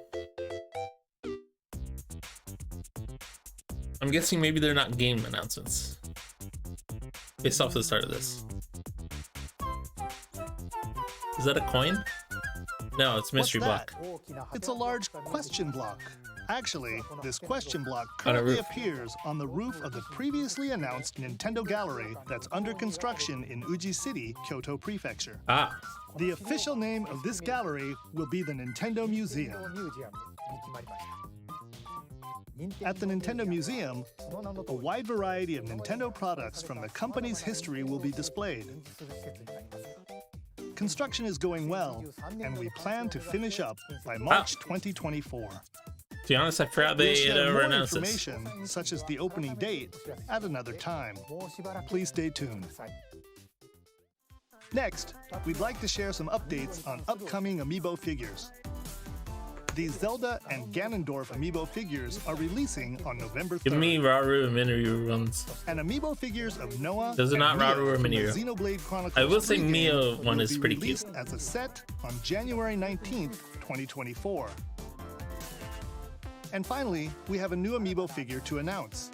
Speaker 1: I'm guessing maybe they're not game announcements based off the start of this. Is that a coin? No, it's mystery block.
Speaker 2: It's a large question block. Actually, this question block currently appears on the roof of the previously announced Nintendo Gallery that's under construction in Uji City, Kyoto Prefecture.
Speaker 1: Ah.
Speaker 2: The official name of this gallery will be the Nintendo Museum. At the Nintendo Museum, a wide variety of Nintendo products from the company's history will be displayed. Construction is going well, and we plan to finish up by March 2024.
Speaker 1: To be honest, I forgot they had ever announced this.
Speaker 2: Information, such as the opening date, at another time. Please stay tuned. Next, we'd like to share some updates on upcoming Amiibo figures. The Zelda and Ganondorf Amiibo figures are releasing on November 3rd.
Speaker 1: Give me Rauru and Minoru ones.
Speaker 2: And Amiibo figures of Noah
Speaker 1: Those are not
Speaker 2: and
Speaker 1: Rauru or
Speaker 2: Mio
Speaker 1: Minoru.
Speaker 2: from the Xenoblade Chronicles
Speaker 1: I will say
Speaker 2: 3
Speaker 1: Mio
Speaker 2: game
Speaker 1: one
Speaker 2: will
Speaker 1: is
Speaker 2: be
Speaker 1: pretty cute.
Speaker 2: released as a set on January 19th, 2024. And finally, we have a new Amiibo figure to announce.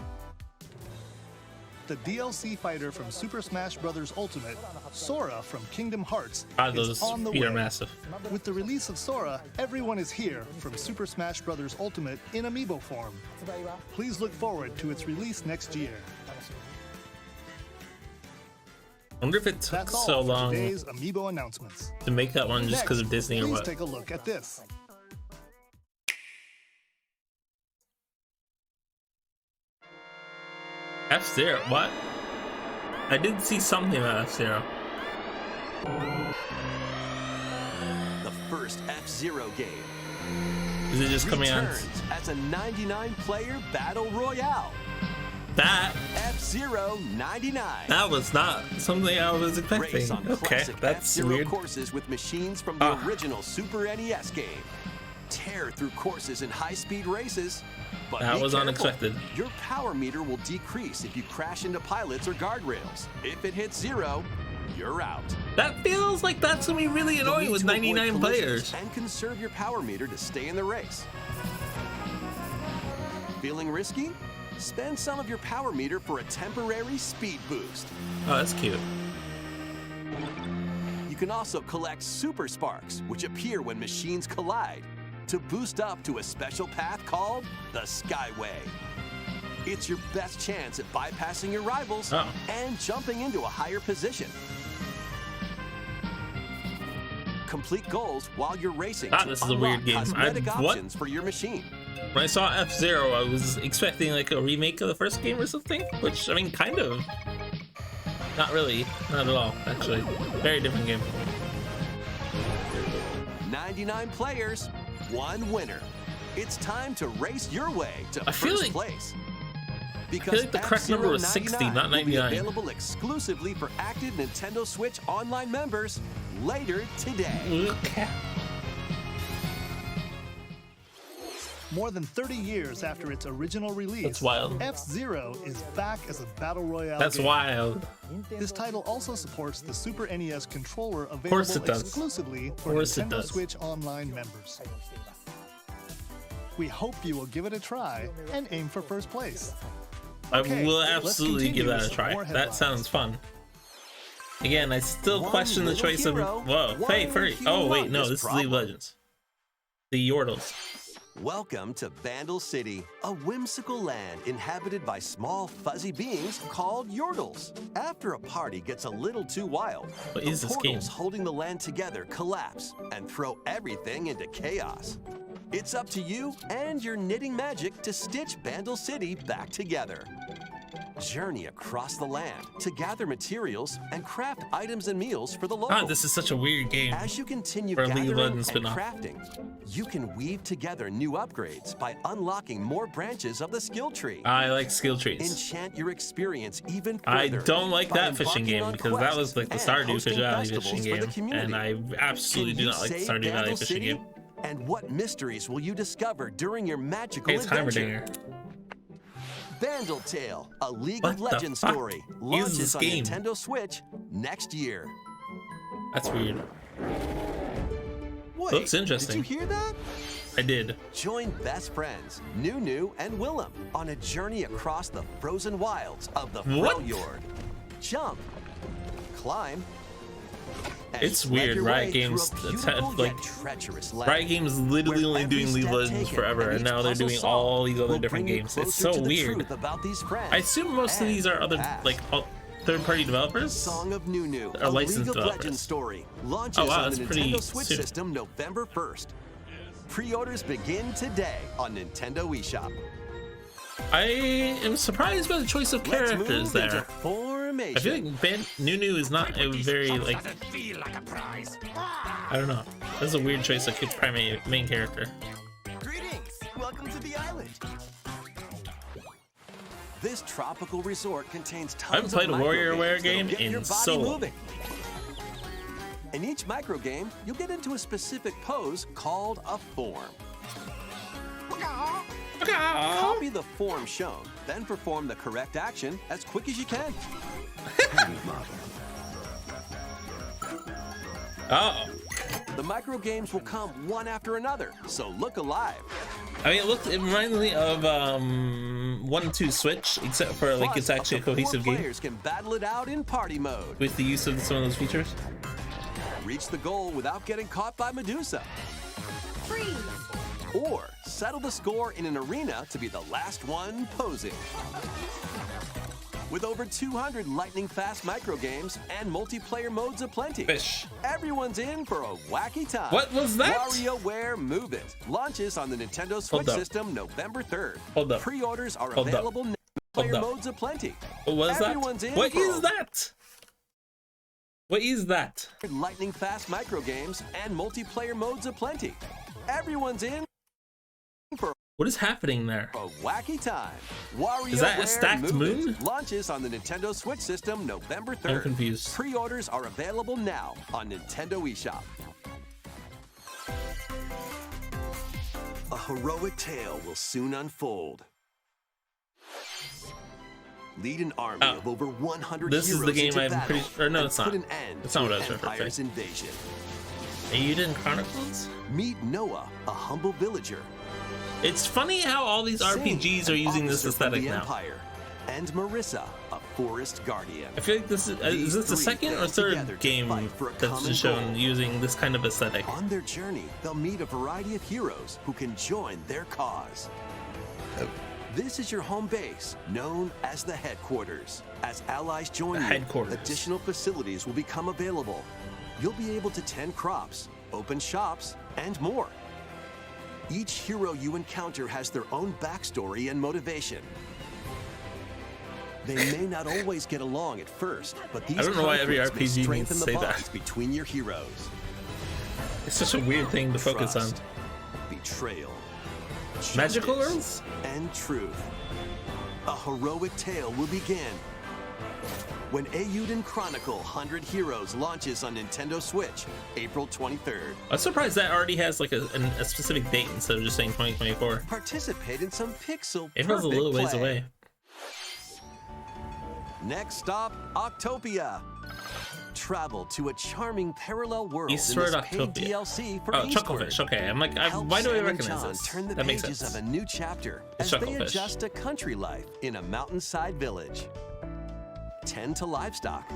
Speaker 2: The DLC fighter from Super Smash Bros. Ultimate, Sora from Kingdom Hearts,
Speaker 1: Those
Speaker 2: is on the
Speaker 1: feet
Speaker 2: way.
Speaker 1: are massive.
Speaker 2: With the release of Sora, everyone is here from Super Smash Bros. Ultimate in Amiibo form. Please look forward to its release next year.
Speaker 1: I wonder if it took
Speaker 2: That's all
Speaker 1: so
Speaker 2: for
Speaker 1: long
Speaker 2: today's Amiibo announcements.
Speaker 1: to make that one just because of
Speaker 2: Next,
Speaker 1: Disney or
Speaker 2: please
Speaker 1: what.
Speaker 2: take a look at this.
Speaker 1: F-Zero, what? I did see something about F-Zero.
Speaker 3: The first F-Zero game
Speaker 1: Is it just coming on?
Speaker 3: returns as a 99-player battle royale.
Speaker 1: That
Speaker 3: F-Zero 99.
Speaker 1: that was not something I was
Speaker 3: Race
Speaker 1: expecting.
Speaker 3: on
Speaker 1: Okay,
Speaker 3: classic
Speaker 1: that's
Speaker 3: F-Zero
Speaker 1: weird.
Speaker 3: courses with machines from the original Super NES game. Tear through courses in high-speed races. But
Speaker 1: That
Speaker 3: be
Speaker 1: was
Speaker 3: careful.
Speaker 1: unexpected.
Speaker 3: Your power meter will decrease if you crash into pilots or guardrails. If it hits 0, you're out.
Speaker 1: That feels like that's gonna be really
Speaker 3: You'll
Speaker 1: annoying
Speaker 3: need
Speaker 1: with
Speaker 3: to avoid
Speaker 1: 99
Speaker 3: collisions
Speaker 1: players.
Speaker 3: and conserve your power meter to stay in the race. Feeling risky? Spend some of your power meter for a temporary speed boost.
Speaker 1: Oh, that's cute.
Speaker 3: You can also collect super sparks, which appear when machines collide, to boost up to a special path called the Skyway. It's your best chance at bypassing your rivals and jumping into a higher position. Complete goals while you're racing to
Speaker 1: This is a
Speaker 3: unlock
Speaker 1: weird game.
Speaker 3: cosmetic
Speaker 1: What?
Speaker 3: options for your machine.
Speaker 1: When I saw F-Zero, I was expecting like a remake of the first game or something, which, I mean, kind of. Not really. Not at all, actually. Very different game.
Speaker 3: 99 players, 1 winner. It's time to race your way to first place. Because
Speaker 1: I feel like the correct number was 60, not 99.
Speaker 3: Available exclusively for active Nintendo Switch Online members later today.
Speaker 2: More than 30 years after its original release,
Speaker 1: that's wild.
Speaker 2: F-Zero is back as a battle royale
Speaker 1: That's
Speaker 2: game.
Speaker 1: wild.
Speaker 2: This title also supports the Super NES controller available exclusively for Nintendo Switch Online members. We hope you will give it a try and aim for first place. Okay,
Speaker 1: I will absolutely give that a try. That sounds fun. Again, I still question the choice of... Whoa, hey, Furry. Oh, wait, no, this is League of Legends. The Yordles.
Speaker 3: Welcome to Vandal City, a whimsical land inhabited by small fuzzy beings called Yordles. After a party gets a little too wild, the portals holding the land together collapse and throw everything into chaos. It's up to you and your knitting magic to stitch Vandal City back together. Journey across the land to gather materials and craft items and meals for the locals.
Speaker 1: Ah, this is such a weird game.
Speaker 3: As you continue gathering and crafting, you can weave together new upgrades by unlocking more branches of the skill tree.
Speaker 1: I like skill trees.
Speaker 3: Enchant your experience even further.
Speaker 1: I don't like that fishing game because that was like the Stardew Valley fishing game, and I absolutely do not like the Stardew Valley fishing game.
Speaker 3: And what mysteries will you discover during your magical
Speaker 1: Heimerdinger.
Speaker 3: adventure? Vandal Tale, a League of Legends story, launches on Nintendo Switch next year.
Speaker 1: That's weird.
Speaker 3: Wait,
Speaker 1: looks interesting.
Speaker 3: Did you hear that?
Speaker 1: I did.
Speaker 3: Join best friends Nunu and Willem on a journey across the frozen wilds of the Freljord. Jump, climb.
Speaker 1: It's weird. Riot Games, Riot Games literally only doing League of Legends forever, and now they're doing all these other different games. It's so weird. I assume most of these are other like third-party developers.
Speaker 3: Song of Nunu,
Speaker 1: or licensed
Speaker 3: League of
Speaker 1: developers.
Speaker 3: Legends story, launches on the Nintendo Switch system November 1st. Pre-orders begin today on Nintendo eShop.
Speaker 1: I am surprised by the choice of characters there. I feel like Nunu is not a very like. I don't know. That's a weird choice of primary main character.
Speaker 3: Greetings, welcome to the island. This tropical resort contains tons
Speaker 1: I haven't played a WarioWare game in so long.
Speaker 3: In each micro game, you'll get into a specific pose called a form. Copy the form shown, then perform the correct action as quick as you can.
Speaker 1: Oh.
Speaker 3: The micro games will come one after another, so look alive.
Speaker 1: I mean, it reminds me of 1-2 Switch, except for like it's actually a cohesive game.
Speaker 3: Players can battle it out in party mode
Speaker 1: with the use of some of those features.
Speaker 3: Reach the goal without getting caught by Medusa.
Speaker 5: Freeze.
Speaker 3: Or settle the score in an arena to be the last one posing. With over 200 lightning-fast micro games and multiplayer modes aplenty, everyone's in for a wacky time.
Speaker 1: What was that?
Speaker 3: WarioWare Move It launches on the Nintendo Switch system November 3rd.
Speaker 1: Hold up.
Speaker 3: Pre-orders are available now. Player modes aplenty.
Speaker 1: What is that? What is that? What is that?
Speaker 3: Lightning-fast micro games and multiplayer modes aplenty. Everyone's in for
Speaker 1: what is happening there?
Speaker 3: A wacky time. WarioWare
Speaker 1: is that a stacked moon?
Speaker 3: Launches on the Nintendo Switch system November 3rd.
Speaker 1: I'm confused.
Speaker 3: Pre-orders are available now on Nintendo eShop. A heroic tale will soon unfold. Lead an army of over 100
Speaker 1: this
Speaker 3: heroes
Speaker 1: is the game
Speaker 3: into
Speaker 1: I'm
Speaker 3: battle
Speaker 1: pretty sure. No, it's not.
Speaker 3: Put an end
Speaker 1: That's not what I was
Speaker 3: Empire's invasion.
Speaker 1: Aiden Chronicles?
Speaker 3: Meet Noah, a humble villager.
Speaker 1: It's funny how all these RPGs are using this aesthetic now.
Speaker 3: Empire, and Marissa, a forest guardian.
Speaker 1: I feel like this is this the second or third game that's shown using this kind of aesthetic.
Speaker 3: On their journey, they'll meet a variety of heroes who can join their cause. This is your home base, known as the headquarters. As allies join you, additional facilities will become available. You'll be able to tend crops, open shops, and more. Each hero you encounter has their own backstory and motivation. They may not always get along at first, but these
Speaker 1: I don't know why every
Speaker 3: conflicts may
Speaker 1: RPG needs
Speaker 3: strengthen
Speaker 1: to
Speaker 3: the
Speaker 1: say
Speaker 3: bonds
Speaker 1: that.
Speaker 3: between your heroes.
Speaker 1: It's such a weird thing to focus on.
Speaker 3: Trust, betrayal,
Speaker 1: Magical
Speaker 3: justice,
Speaker 1: girls?
Speaker 3: and truth. A heroic tale will begin when Eiyuden Chronicle 100 Heroes launches on Nintendo Switch, April 23rd.
Speaker 1: I'm surprised that already has like a specific date instead of just saying 2024.
Speaker 3: Participate in some pixel
Speaker 1: April's a little ways
Speaker 3: play.
Speaker 1: away.
Speaker 3: Next stop, Octopia. Travel to a charming parallel world
Speaker 1: Eastward
Speaker 3: in this paid
Speaker 1: Octopia.
Speaker 3: DLC for
Speaker 1: Oh,
Speaker 3: Eastward.
Speaker 1: Chucklefish. Okay, I'm like,
Speaker 3: Help
Speaker 1: why do I
Speaker 3: Sam and
Speaker 1: recognize
Speaker 3: John
Speaker 1: this?
Speaker 3: turn the
Speaker 1: That makes
Speaker 3: pages
Speaker 1: sense.
Speaker 3: of a new chapter
Speaker 1: It's
Speaker 3: as they
Speaker 1: Chucklefish.
Speaker 3: adjust to country life in a mountainside village. Tend to livestock,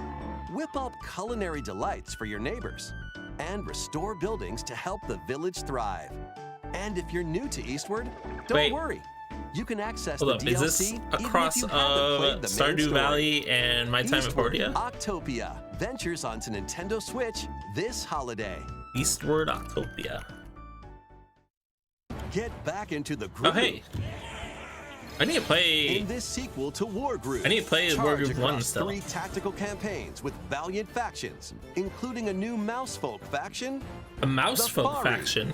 Speaker 3: whip up culinary delights for your neighbors, and restore buildings to help the village thrive. And if you're new to Eastward, don't
Speaker 1: Wait.
Speaker 3: worry. You can access
Speaker 1: Hold
Speaker 3: the
Speaker 1: up,
Speaker 3: DLC
Speaker 1: is this
Speaker 3: even
Speaker 1: across
Speaker 3: if you haven't played the main
Speaker 1: Stardew
Speaker 3: story.
Speaker 1: Valley and My Time at
Speaker 3: Eastward
Speaker 1: Portia?
Speaker 3: Octopia ventures onto Nintendo Switch this holiday.
Speaker 1: Eastward Octopia.
Speaker 3: Get back into the groove.
Speaker 1: Oh, hey. I need to play.
Speaker 3: In this sequel to War Group,
Speaker 1: I need to play War
Speaker 3: charge
Speaker 1: Group 1
Speaker 3: across
Speaker 1: still.
Speaker 3: 3 tactical campaigns with valiant factions, including a new Mousefolk faction.
Speaker 1: A mouse
Speaker 3: The
Speaker 1: folk
Speaker 3: Furry.
Speaker 1: faction.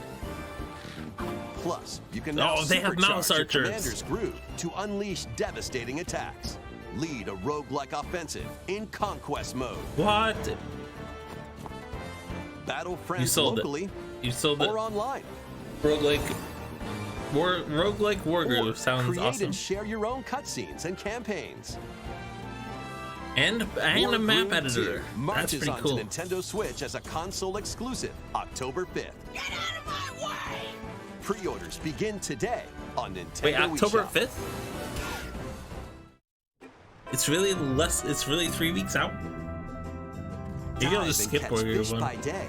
Speaker 3: Plus, you can now
Speaker 1: Oh, they have mouse
Speaker 3: supercharge your
Speaker 1: archers.
Speaker 3: commander's group to unleash devastating attacks. Lead a roguelike offensive in conquest mode.
Speaker 1: What?
Speaker 3: Battle
Speaker 1: You
Speaker 3: friends
Speaker 1: sold
Speaker 3: locally
Speaker 1: it. You sold it.
Speaker 3: or online.
Speaker 1: Roguelike War
Speaker 3: Or
Speaker 1: Group sounds
Speaker 3: create
Speaker 1: awesome.
Speaker 3: and share your own cutscenes and campaigns.
Speaker 1: And
Speaker 3: War
Speaker 1: a map
Speaker 3: Group
Speaker 1: editor.
Speaker 3: 2
Speaker 1: That's
Speaker 3: marches
Speaker 1: pretty
Speaker 3: onto
Speaker 1: cool.
Speaker 3: Nintendo Switch as a console exclusive, October 5th. Get out of my way! Pre-orders begin today on Nintendo
Speaker 1: Wait, October
Speaker 3: eShop.
Speaker 1: 5th? It's really less. It's really 3 weeks out. You can
Speaker 3: Dive
Speaker 1: just
Speaker 3: and
Speaker 1: skip
Speaker 3: catch
Speaker 1: War Group
Speaker 3: fish
Speaker 1: 1.
Speaker 3: by day.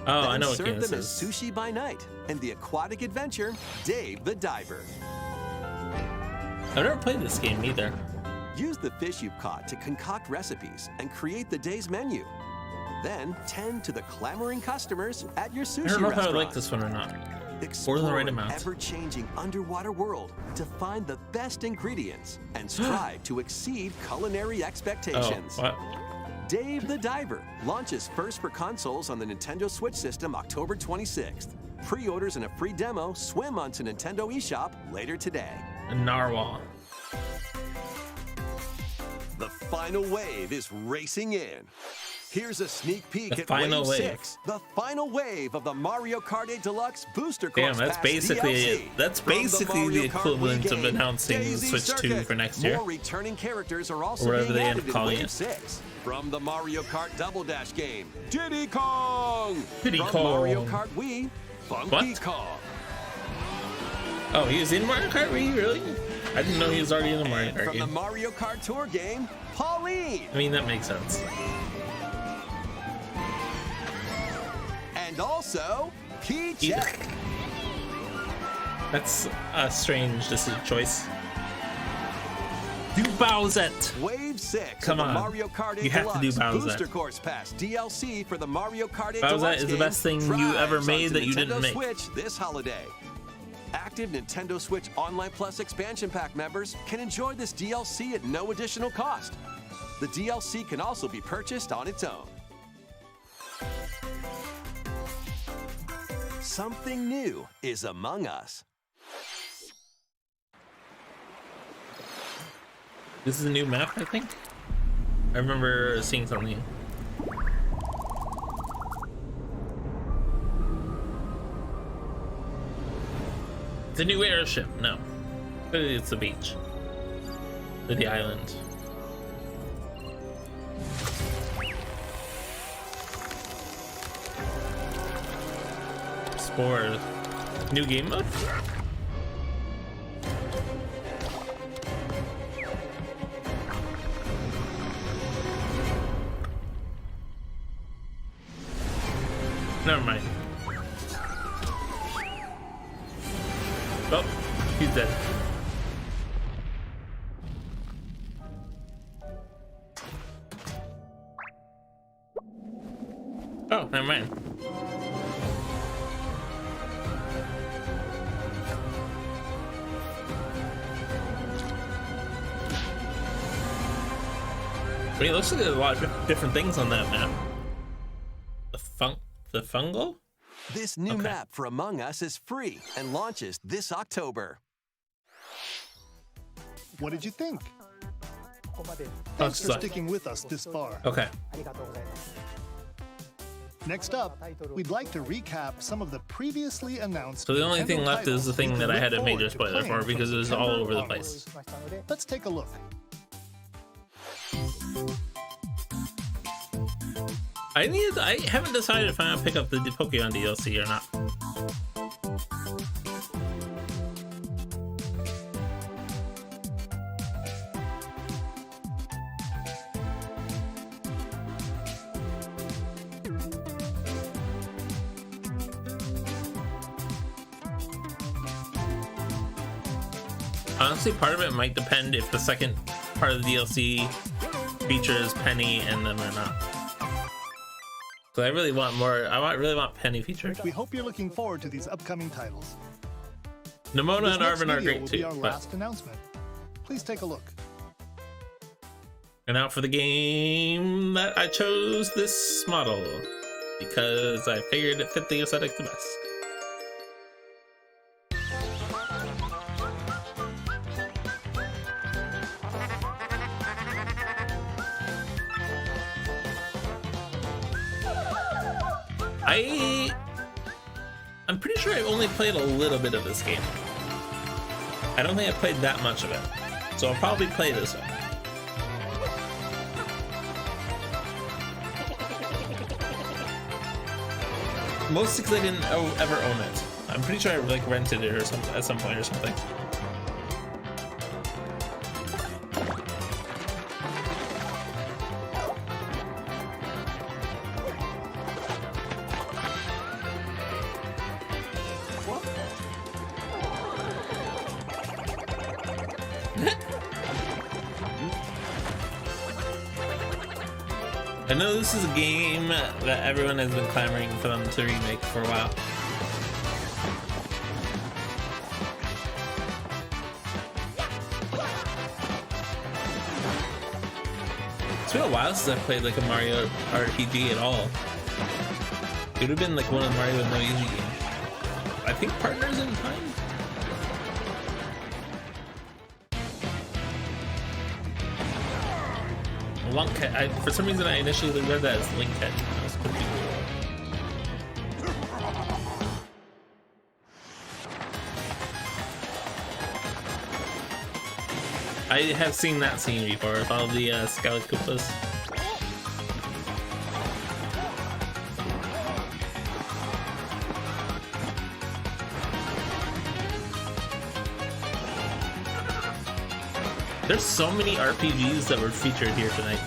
Speaker 1: Oh,
Speaker 3: Then
Speaker 1: I know what
Speaker 3: serve
Speaker 1: game this
Speaker 3: them as
Speaker 1: is.
Speaker 3: sushi by night and the aquatic adventure, Dave the Diver.
Speaker 1: I've never played this game either.
Speaker 3: Use the fish you've caught to concoct recipes and create the day's menu. Then tend to the clamoring customers at your sushi
Speaker 1: I don't know if I
Speaker 3: restaurant.
Speaker 1: would like this one or not.
Speaker 3: Explore
Speaker 1: the right
Speaker 3: an
Speaker 1: amount.
Speaker 3: ever-changing underwater world to find the best ingredients and strive to exceed culinary
Speaker 1: Oh,
Speaker 3: expectations.
Speaker 1: what?
Speaker 3: Dave the Diver launches first for consoles on the Nintendo Switch system October 26th. Pre-orders and a free demo swim onto Nintendo eShop later today.
Speaker 1: A narwhal.
Speaker 3: The final wave is racing in. Here's a sneak peek
Speaker 1: The
Speaker 3: at
Speaker 1: final
Speaker 3: Wave
Speaker 1: wave.
Speaker 3: 6, the final wave of the Mario Kart 8 Deluxe Booster
Speaker 1: Damn,
Speaker 3: Course
Speaker 1: that's
Speaker 3: Pass
Speaker 1: basically
Speaker 3: DLC.
Speaker 1: it. That's
Speaker 3: From
Speaker 1: basically
Speaker 3: Mario
Speaker 1: the
Speaker 3: Kart
Speaker 1: equivalent
Speaker 3: Wii
Speaker 1: of
Speaker 3: game,
Speaker 1: announcing
Speaker 3: Daisy
Speaker 1: Switch 2
Speaker 3: Circuit.
Speaker 1: for next year.
Speaker 3: More returning characters are also
Speaker 1: Or whatever
Speaker 3: being
Speaker 1: they end
Speaker 3: added
Speaker 1: up
Speaker 3: in
Speaker 1: calling
Speaker 3: Wave
Speaker 1: it.
Speaker 3: 6. From the Mario Kart Double Dash game, Diddy Kong.
Speaker 1: Diddy
Speaker 3: From
Speaker 1: Kong.
Speaker 3: Mario Kart Wii, Funky
Speaker 1: What?
Speaker 3: Kong.
Speaker 1: Oh, he was in Mario Kart Wii? Really? I didn't know he was already in the Mario
Speaker 3: And
Speaker 1: Kart
Speaker 3: from the
Speaker 1: game.
Speaker 3: Mario Kart Tour game, Pauline.
Speaker 1: I mean, that makes sense.
Speaker 3: And also, Peach-Check.
Speaker 1: That's a strange choice. Do Bowsette!
Speaker 3: Wave 6
Speaker 1: Come
Speaker 3: of
Speaker 1: on.
Speaker 3: the Mario Kart 8
Speaker 1: You have to do
Speaker 3: Deluxe
Speaker 1: Bowsette.
Speaker 3: Booster Course Pass DLC for the Mario Kart 8
Speaker 1: Bowsette
Speaker 3: Deluxe
Speaker 1: is the
Speaker 3: game
Speaker 1: best thing you ever
Speaker 3: drives
Speaker 1: made
Speaker 3: onto
Speaker 1: that you didn't
Speaker 3: Nintendo
Speaker 1: make.
Speaker 3: Switch this holiday. Active Nintendo Switch Online Plus expansion pack members can enjoy this DLC at no additional cost. The DLC can also be purchased on its own. Something new is among us.
Speaker 1: This is a new map, I think? I remember seeing something. It's a new airship. No. It's the beach. The island. Spore. New game mode? Never mind. Oh, he's dead. Oh, never mind. I mean, it looks like there's a lot of different things on that map. The fungal?
Speaker 3: This new map for Among Us is free and launches this October.
Speaker 2: What did you think? Thanks for sticking with us this far.
Speaker 1: Okay.
Speaker 2: Next up, we'd like to recap some of the previously announced.
Speaker 1: So the only thing left is the thing
Speaker 2: we
Speaker 1: that I
Speaker 2: look
Speaker 1: had a major
Speaker 2: forward to
Speaker 1: spoiler for
Speaker 2: playing
Speaker 1: because it was
Speaker 2: from
Speaker 1: all
Speaker 2: September
Speaker 1: over the
Speaker 2: onwards.
Speaker 1: place.
Speaker 2: Let's take a look.
Speaker 1: I haven't decided if I'm gonna pick up the Pokemon DLC or not. Honestly, part of it might depend if the second part of the DLC features Penny and them or not. So I really want more. Really want Penny featured.
Speaker 2: We hope you're looking forward to these upcoming titles.
Speaker 1: Nimona
Speaker 2: This
Speaker 1: and
Speaker 2: next
Speaker 1: Arvin are
Speaker 2: video
Speaker 1: great
Speaker 2: will be
Speaker 1: too.
Speaker 2: our
Speaker 1: But
Speaker 2: last announcement. Please take a look.
Speaker 1: and now for the game that I chose this model because I figured it fit the aesthetic the best. I'm pretty sure I've only played a little bit of this game. I don't think I played that much of it, so I'll probably play this one. Mostly because I didn't ever own it. I'm pretty sure I like rented it or something at some point or something. I know this is a game that everyone has been clamoring for them to remake for a while. It's been a while since I played like a Mario RPG at all. It would have been like one of Mario and Luigi games. I think Partners in Time. Lunkhead. For some reason, I initially read that as Linkhead. That was pretty cool. I have seen that scene before with all the Scalacoopas. There's so many RPGs that were featured here tonight.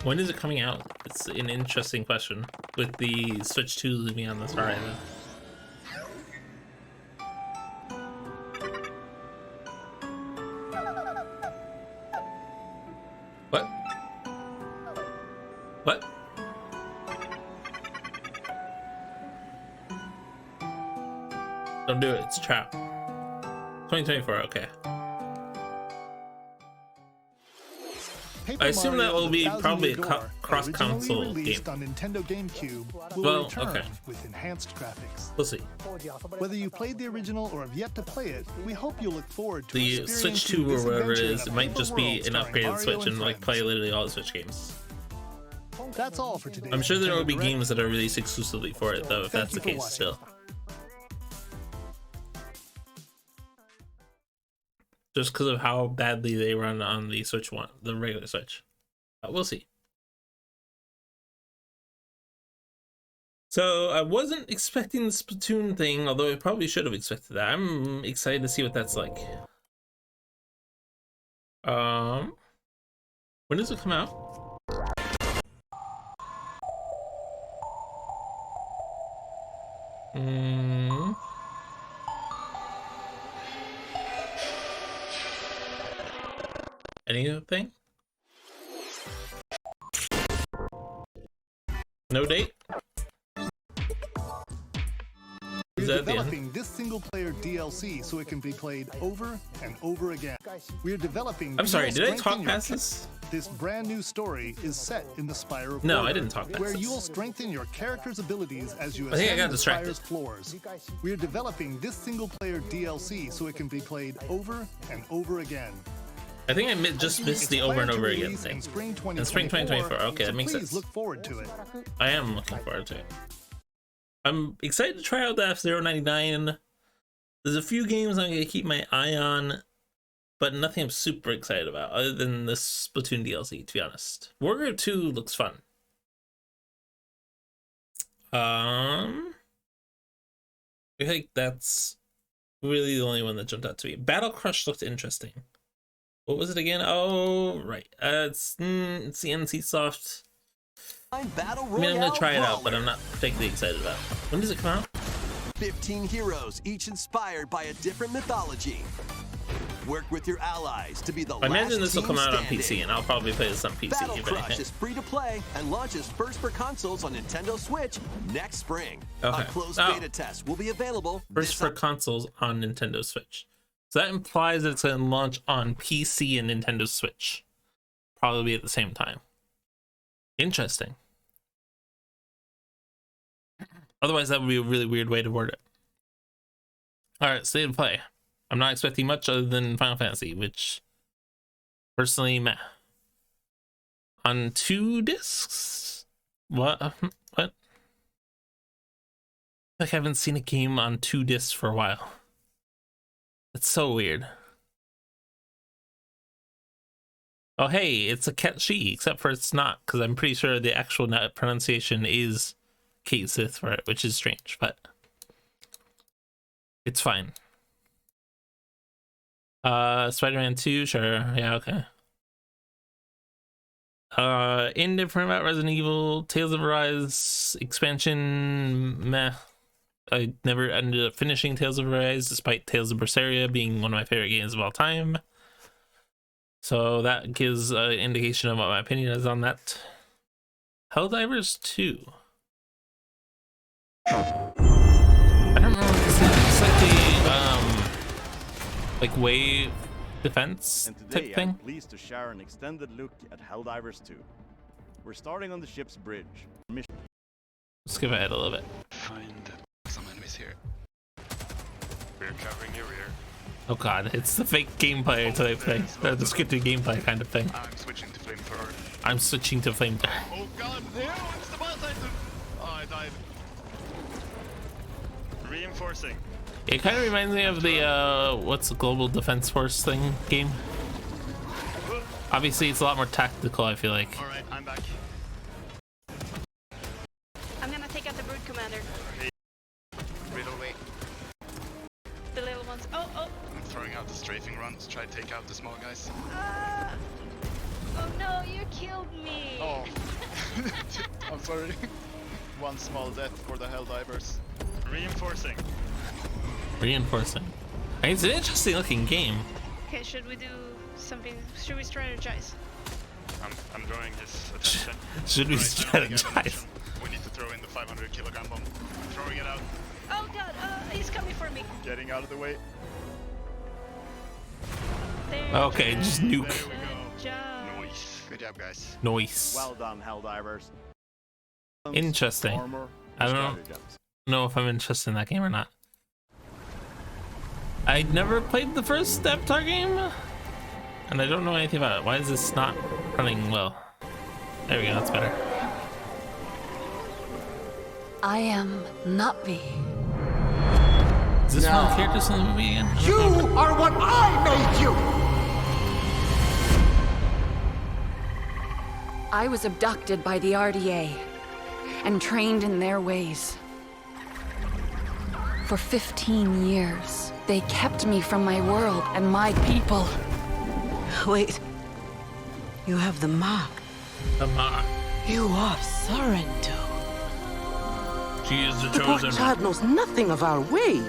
Speaker 1: When is it coming out? It's an interesting question, with the Switch 2 looming on the horizon. What? What? Don't do it, it's a trap. 2024, okay.
Speaker 2: Paper
Speaker 1: I assume
Speaker 2: Mario
Speaker 1: that will
Speaker 2: The
Speaker 1: be
Speaker 2: Thousand
Speaker 1: probably
Speaker 2: Year
Speaker 1: a
Speaker 2: Door,
Speaker 1: cross-console
Speaker 2: originally
Speaker 1: game.
Speaker 2: released on Nintendo GameCube, will
Speaker 1: Well,
Speaker 2: return
Speaker 1: okay.
Speaker 2: with enhanced graphics.
Speaker 1: We'll see.
Speaker 2: Whether you played the original or have yet to play it, we hope you look forward to
Speaker 1: The Switch
Speaker 2: experiencing
Speaker 1: 2 or
Speaker 2: this
Speaker 1: whatever it
Speaker 2: adventure
Speaker 1: is,
Speaker 2: in
Speaker 1: it
Speaker 2: a
Speaker 1: might
Speaker 2: paper
Speaker 1: just be
Speaker 2: world
Speaker 1: an
Speaker 2: starring
Speaker 1: upgraded
Speaker 2: Mario
Speaker 1: Switch and like
Speaker 2: friends.
Speaker 1: play literally all the Switch games.
Speaker 2: That's all for today.
Speaker 1: I'm sure there will be games that are released exclusively for it though, if
Speaker 2: Thank
Speaker 1: that's the
Speaker 2: you for
Speaker 1: case
Speaker 2: watching.
Speaker 1: still. Just because of how badly they run on the Switch one, the regular Switch. We'll see. So I wasn't expecting the Splatoon thing, although I probably should have expected that. I'm excited to see what that's like. When does it come out? Anything? No date? Is that at the end.
Speaker 2: developing this single-player DLC so it can be played over and over again. We're developing.
Speaker 1: I'm sorry, did I talk past this?
Speaker 2: This brand new story is set in the Spire of
Speaker 1: No,
Speaker 2: Order,
Speaker 1: I didn't talk past
Speaker 2: where
Speaker 1: this.
Speaker 2: you'll strengthen your character's abilities as you
Speaker 1: I think I
Speaker 2: ascend
Speaker 1: got
Speaker 2: the
Speaker 1: distracted.
Speaker 2: Spire's floors. We're developing this single-player DLC so it can be played over and over again.
Speaker 1: I think I just missed the over and over again thing.
Speaker 2: In spring
Speaker 1: In spring 2024. Okay, that makes
Speaker 2: please
Speaker 1: sense.
Speaker 2: look forward to it.
Speaker 1: I am looking forward to it. I'm excited to try out the F-Zero 99. There's a few games I'm gonna keep my eye on, but nothing I'm super excited about other than this Splatoon DLC, to be honest. Warrior 2 looks fun. I think that's really the only one that jumped out to me. Battle Crush looked interesting. What was it again? Oh, right. It's the NC Soft.
Speaker 3: Battle
Speaker 1: I mean, I'm gonna try it out,
Speaker 3: Royale
Speaker 1: but I'm not particularly excited about it. When does it come out?
Speaker 3: 15 heroes, each inspired by a different mythology. Work with your allies to be the
Speaker 1: I imagine this will
Speaker 3: team
Speaker 1: come out on
Speaker 3: standing.
Speaker 1: PC, and I'll probably play this on PC.
Speaker 3: Battle
Speaker 1: if
Speaker 3: Crush
Speaker 1: anything.
Speaker 3: is free to play and launches first for consoles on Nintendo Switch next spring.
Speaker 1: Okay.
Speaker 3: A closed
Speaker 1: Oh.
Speaker 3: beta test will be available
Speaker 1: First
Speaker 3: this
Speaker 1: for consoles on Nintendo Switch. So that implies that it's going to launch on PC and Nintendo Switch. Probably at the same time. Interesting. Otherwise, that would be a really weird way to word it. Alright, state of play. I'm not expecting much other than Final Fantasy, which personally, meh. On 2 discs? What? What? Like I haven't seen a game on 2 discs for a while. It's so weird. Oh hey, it's a Ket-Shi, except for it's not, because I'm pretty sure the actual pronunciation is Kate Sith for it, which is strange, but it's fine. Spider-Man 2, sure, yeah, okay. Indifferent about Resident Evil, Tales of Arise expansion, meh. I never ended up finishing Tales of Arise, despite Tales of Berseria being one of my favorite games of all time. So that gives an indication of what my opinion is on that. Helldivers 2. I don't know what this is. It's like the wave defense
Speaker 8: And today,
Speaker 1: type thing.
Speaker 8: I'm pleased to share an extended look at Helldivers 2. We're starting on the ship's bridge.
Speaker 1: Let's skip ahead a little bit.
Speaker 9: Find some enemies here. We're covering your rear.
Speaker 1: Oh god, it's the fake gameplay type thing. The scripted gameplay kind of thing.
Speaker 9: I'm switching to flamethrower.
Speaker 1: I'm switching to flamethrower.
Speaker 9: Oh god, no, it's the boss item! Oh, I died. Reinforcing.
Speaker 1: It kind of reminds me of the what's the Global Defense Force thing game. Obviously, it's a lot more tactical, I feel like.
Speaker 9: Alright, I'm back.
Speaker 10: I'm gonna take out the Brood Commander.
Speaker 9: Riddle away.
Speaker 10: The little ones. Oh, oh!
Speaker 9: I'm throwing out the strafing runs. Try to take out the small guys.
Speaker 10: Oh no, you killed me!
Speaker 9: Oh. I'm sorry. One small death for the Helldivers. Reinforcing.
Speaker 1: Reinforcing. It's an interesting looking game.
Speaker 10: Okay, should we do something? Should we strategize?
Speaker 9: I'm drawing his attention.
Speaker 1: Should we
Speaker 9: Right, I got a
Speaker 1: strategize?
Speaker 9: mission. We need to throw in the 500 kilogram bomb. I'm throwing it out.
Speaker 10: Oh god, he's coming for me.
Speaker 9: Getting out of the way.
Speaker 10: There.
Speaker 1: Okay, just nuke.
Speaker 9: There we go.
Speaker 10: Good job.
Speaker 9: Nice. Good job, guys.
Speaker 1: Noise.
Speaker 8: Well done, Helldivers.
Speaker 1: Interesting.
Speaker 8: Armor,
Speaker 1: I don't know if I'm interested in that game or not. I never played the first Avatar game, and I don't know anything about it. Why is this not running well? There we go, that's better.
Speaker 11: I am Na'vi.
Speaker 1: Is this one of the characters in the movie again?
Speaker 12: You are what I made you!
Speaker 11: I was abducted by the RDA and trained in their ways. For 15 years, they kept me from my world and my people.
Speaker 12: Wait. You have the mark.
Speaker 1: The mark.
Speaker 12: You are Sorrento.
Speaker 1: She is the
Speaker 12: The poor
Speaker 1: chosen
Speaker 12: child
Speaker 1: one.
Speaker 12: knows nothing of our ways.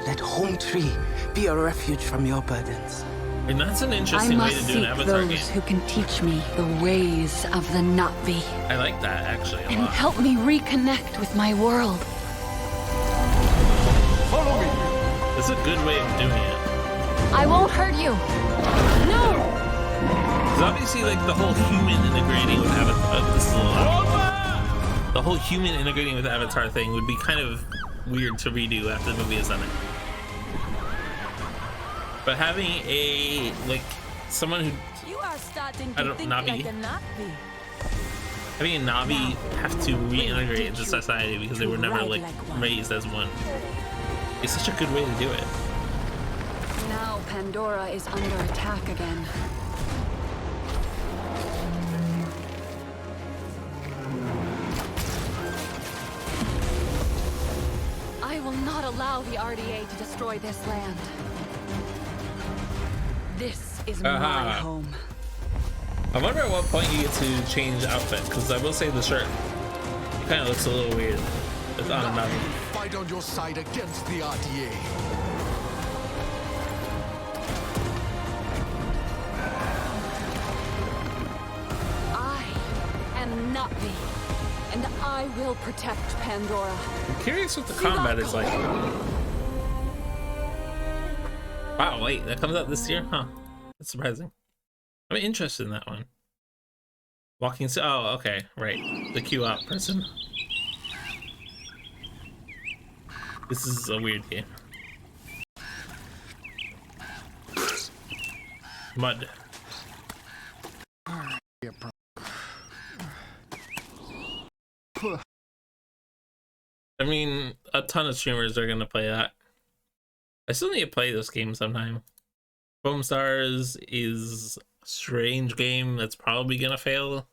Speaker 12: Let Home Tree be a refuge from your burdens.
Speaker 1: And that's an
Speaker 11: I
Speaker 1: interesting way to
Speaker 11: must
Speaker 1: do an
Speaker 11: seek
Speaker 1: Avatar
Speaker 11: those
Speaker 1: game.
Speaker 11: who can teach me the ways of the Na'vi
Speaker 1: I like that actually a
Speaker 11: and
Speaker 1: lot.
Speaker 11: help me reconnect with my world.
Speaker 1: That's a good way of doing it.
Speaker 11: I won't hurt you. No.
Speaker 1: Because obviously, like the whole human integrating with Avatar, this is a lot. The whole human integrating with Avatar thing would be kind of weird to redo after the movie is done. But having a someone who I don't Navi. Having a Navi have to reintegrate into society because they were never like raised as one. It's such a good way to do it.
Speaker 11: Now Pandora is under attack again. I will not allow the RDA to destroy this land. This is my home.
Speaker 1: I wonder at what point you get to change outfit, because I will say the shirt kind of looks a little weird. It's on a Navi.
Speaker 13: Fight on your side against the RDA.
Speaker 11: I am Navi, and I will protect Pandora.
Speaker 1: I'm curious what the combat is like. Wow, wait, that comes out this year? Huh. That's surprising. I'm interested in that one. Walking, oh, okay, right. The queue out person. This is a weird game. Mud. I mean, a ton of streamers are gonna play that. I still need to play this game sometime. Foam Stars is a strange game that's probably gonna fail.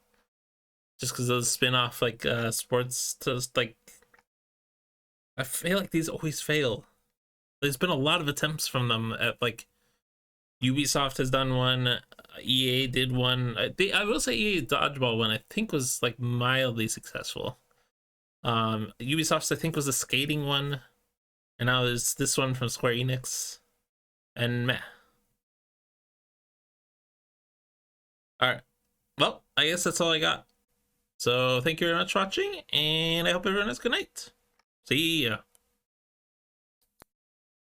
Speaker 1: Just because those spin-off like sports like I feel like these always fail. There's been a lot of attempts from them at like Ubisoft has done one, EA did one. I will say EA Dodgeball one I think was like mildly successful. Ubisoft's I think was a skating one, and now there's this one from Square Enix, and meh. All right, well, I guess that's all I got. So thank you very much for watching, and I hope everyone has a good night. See ya.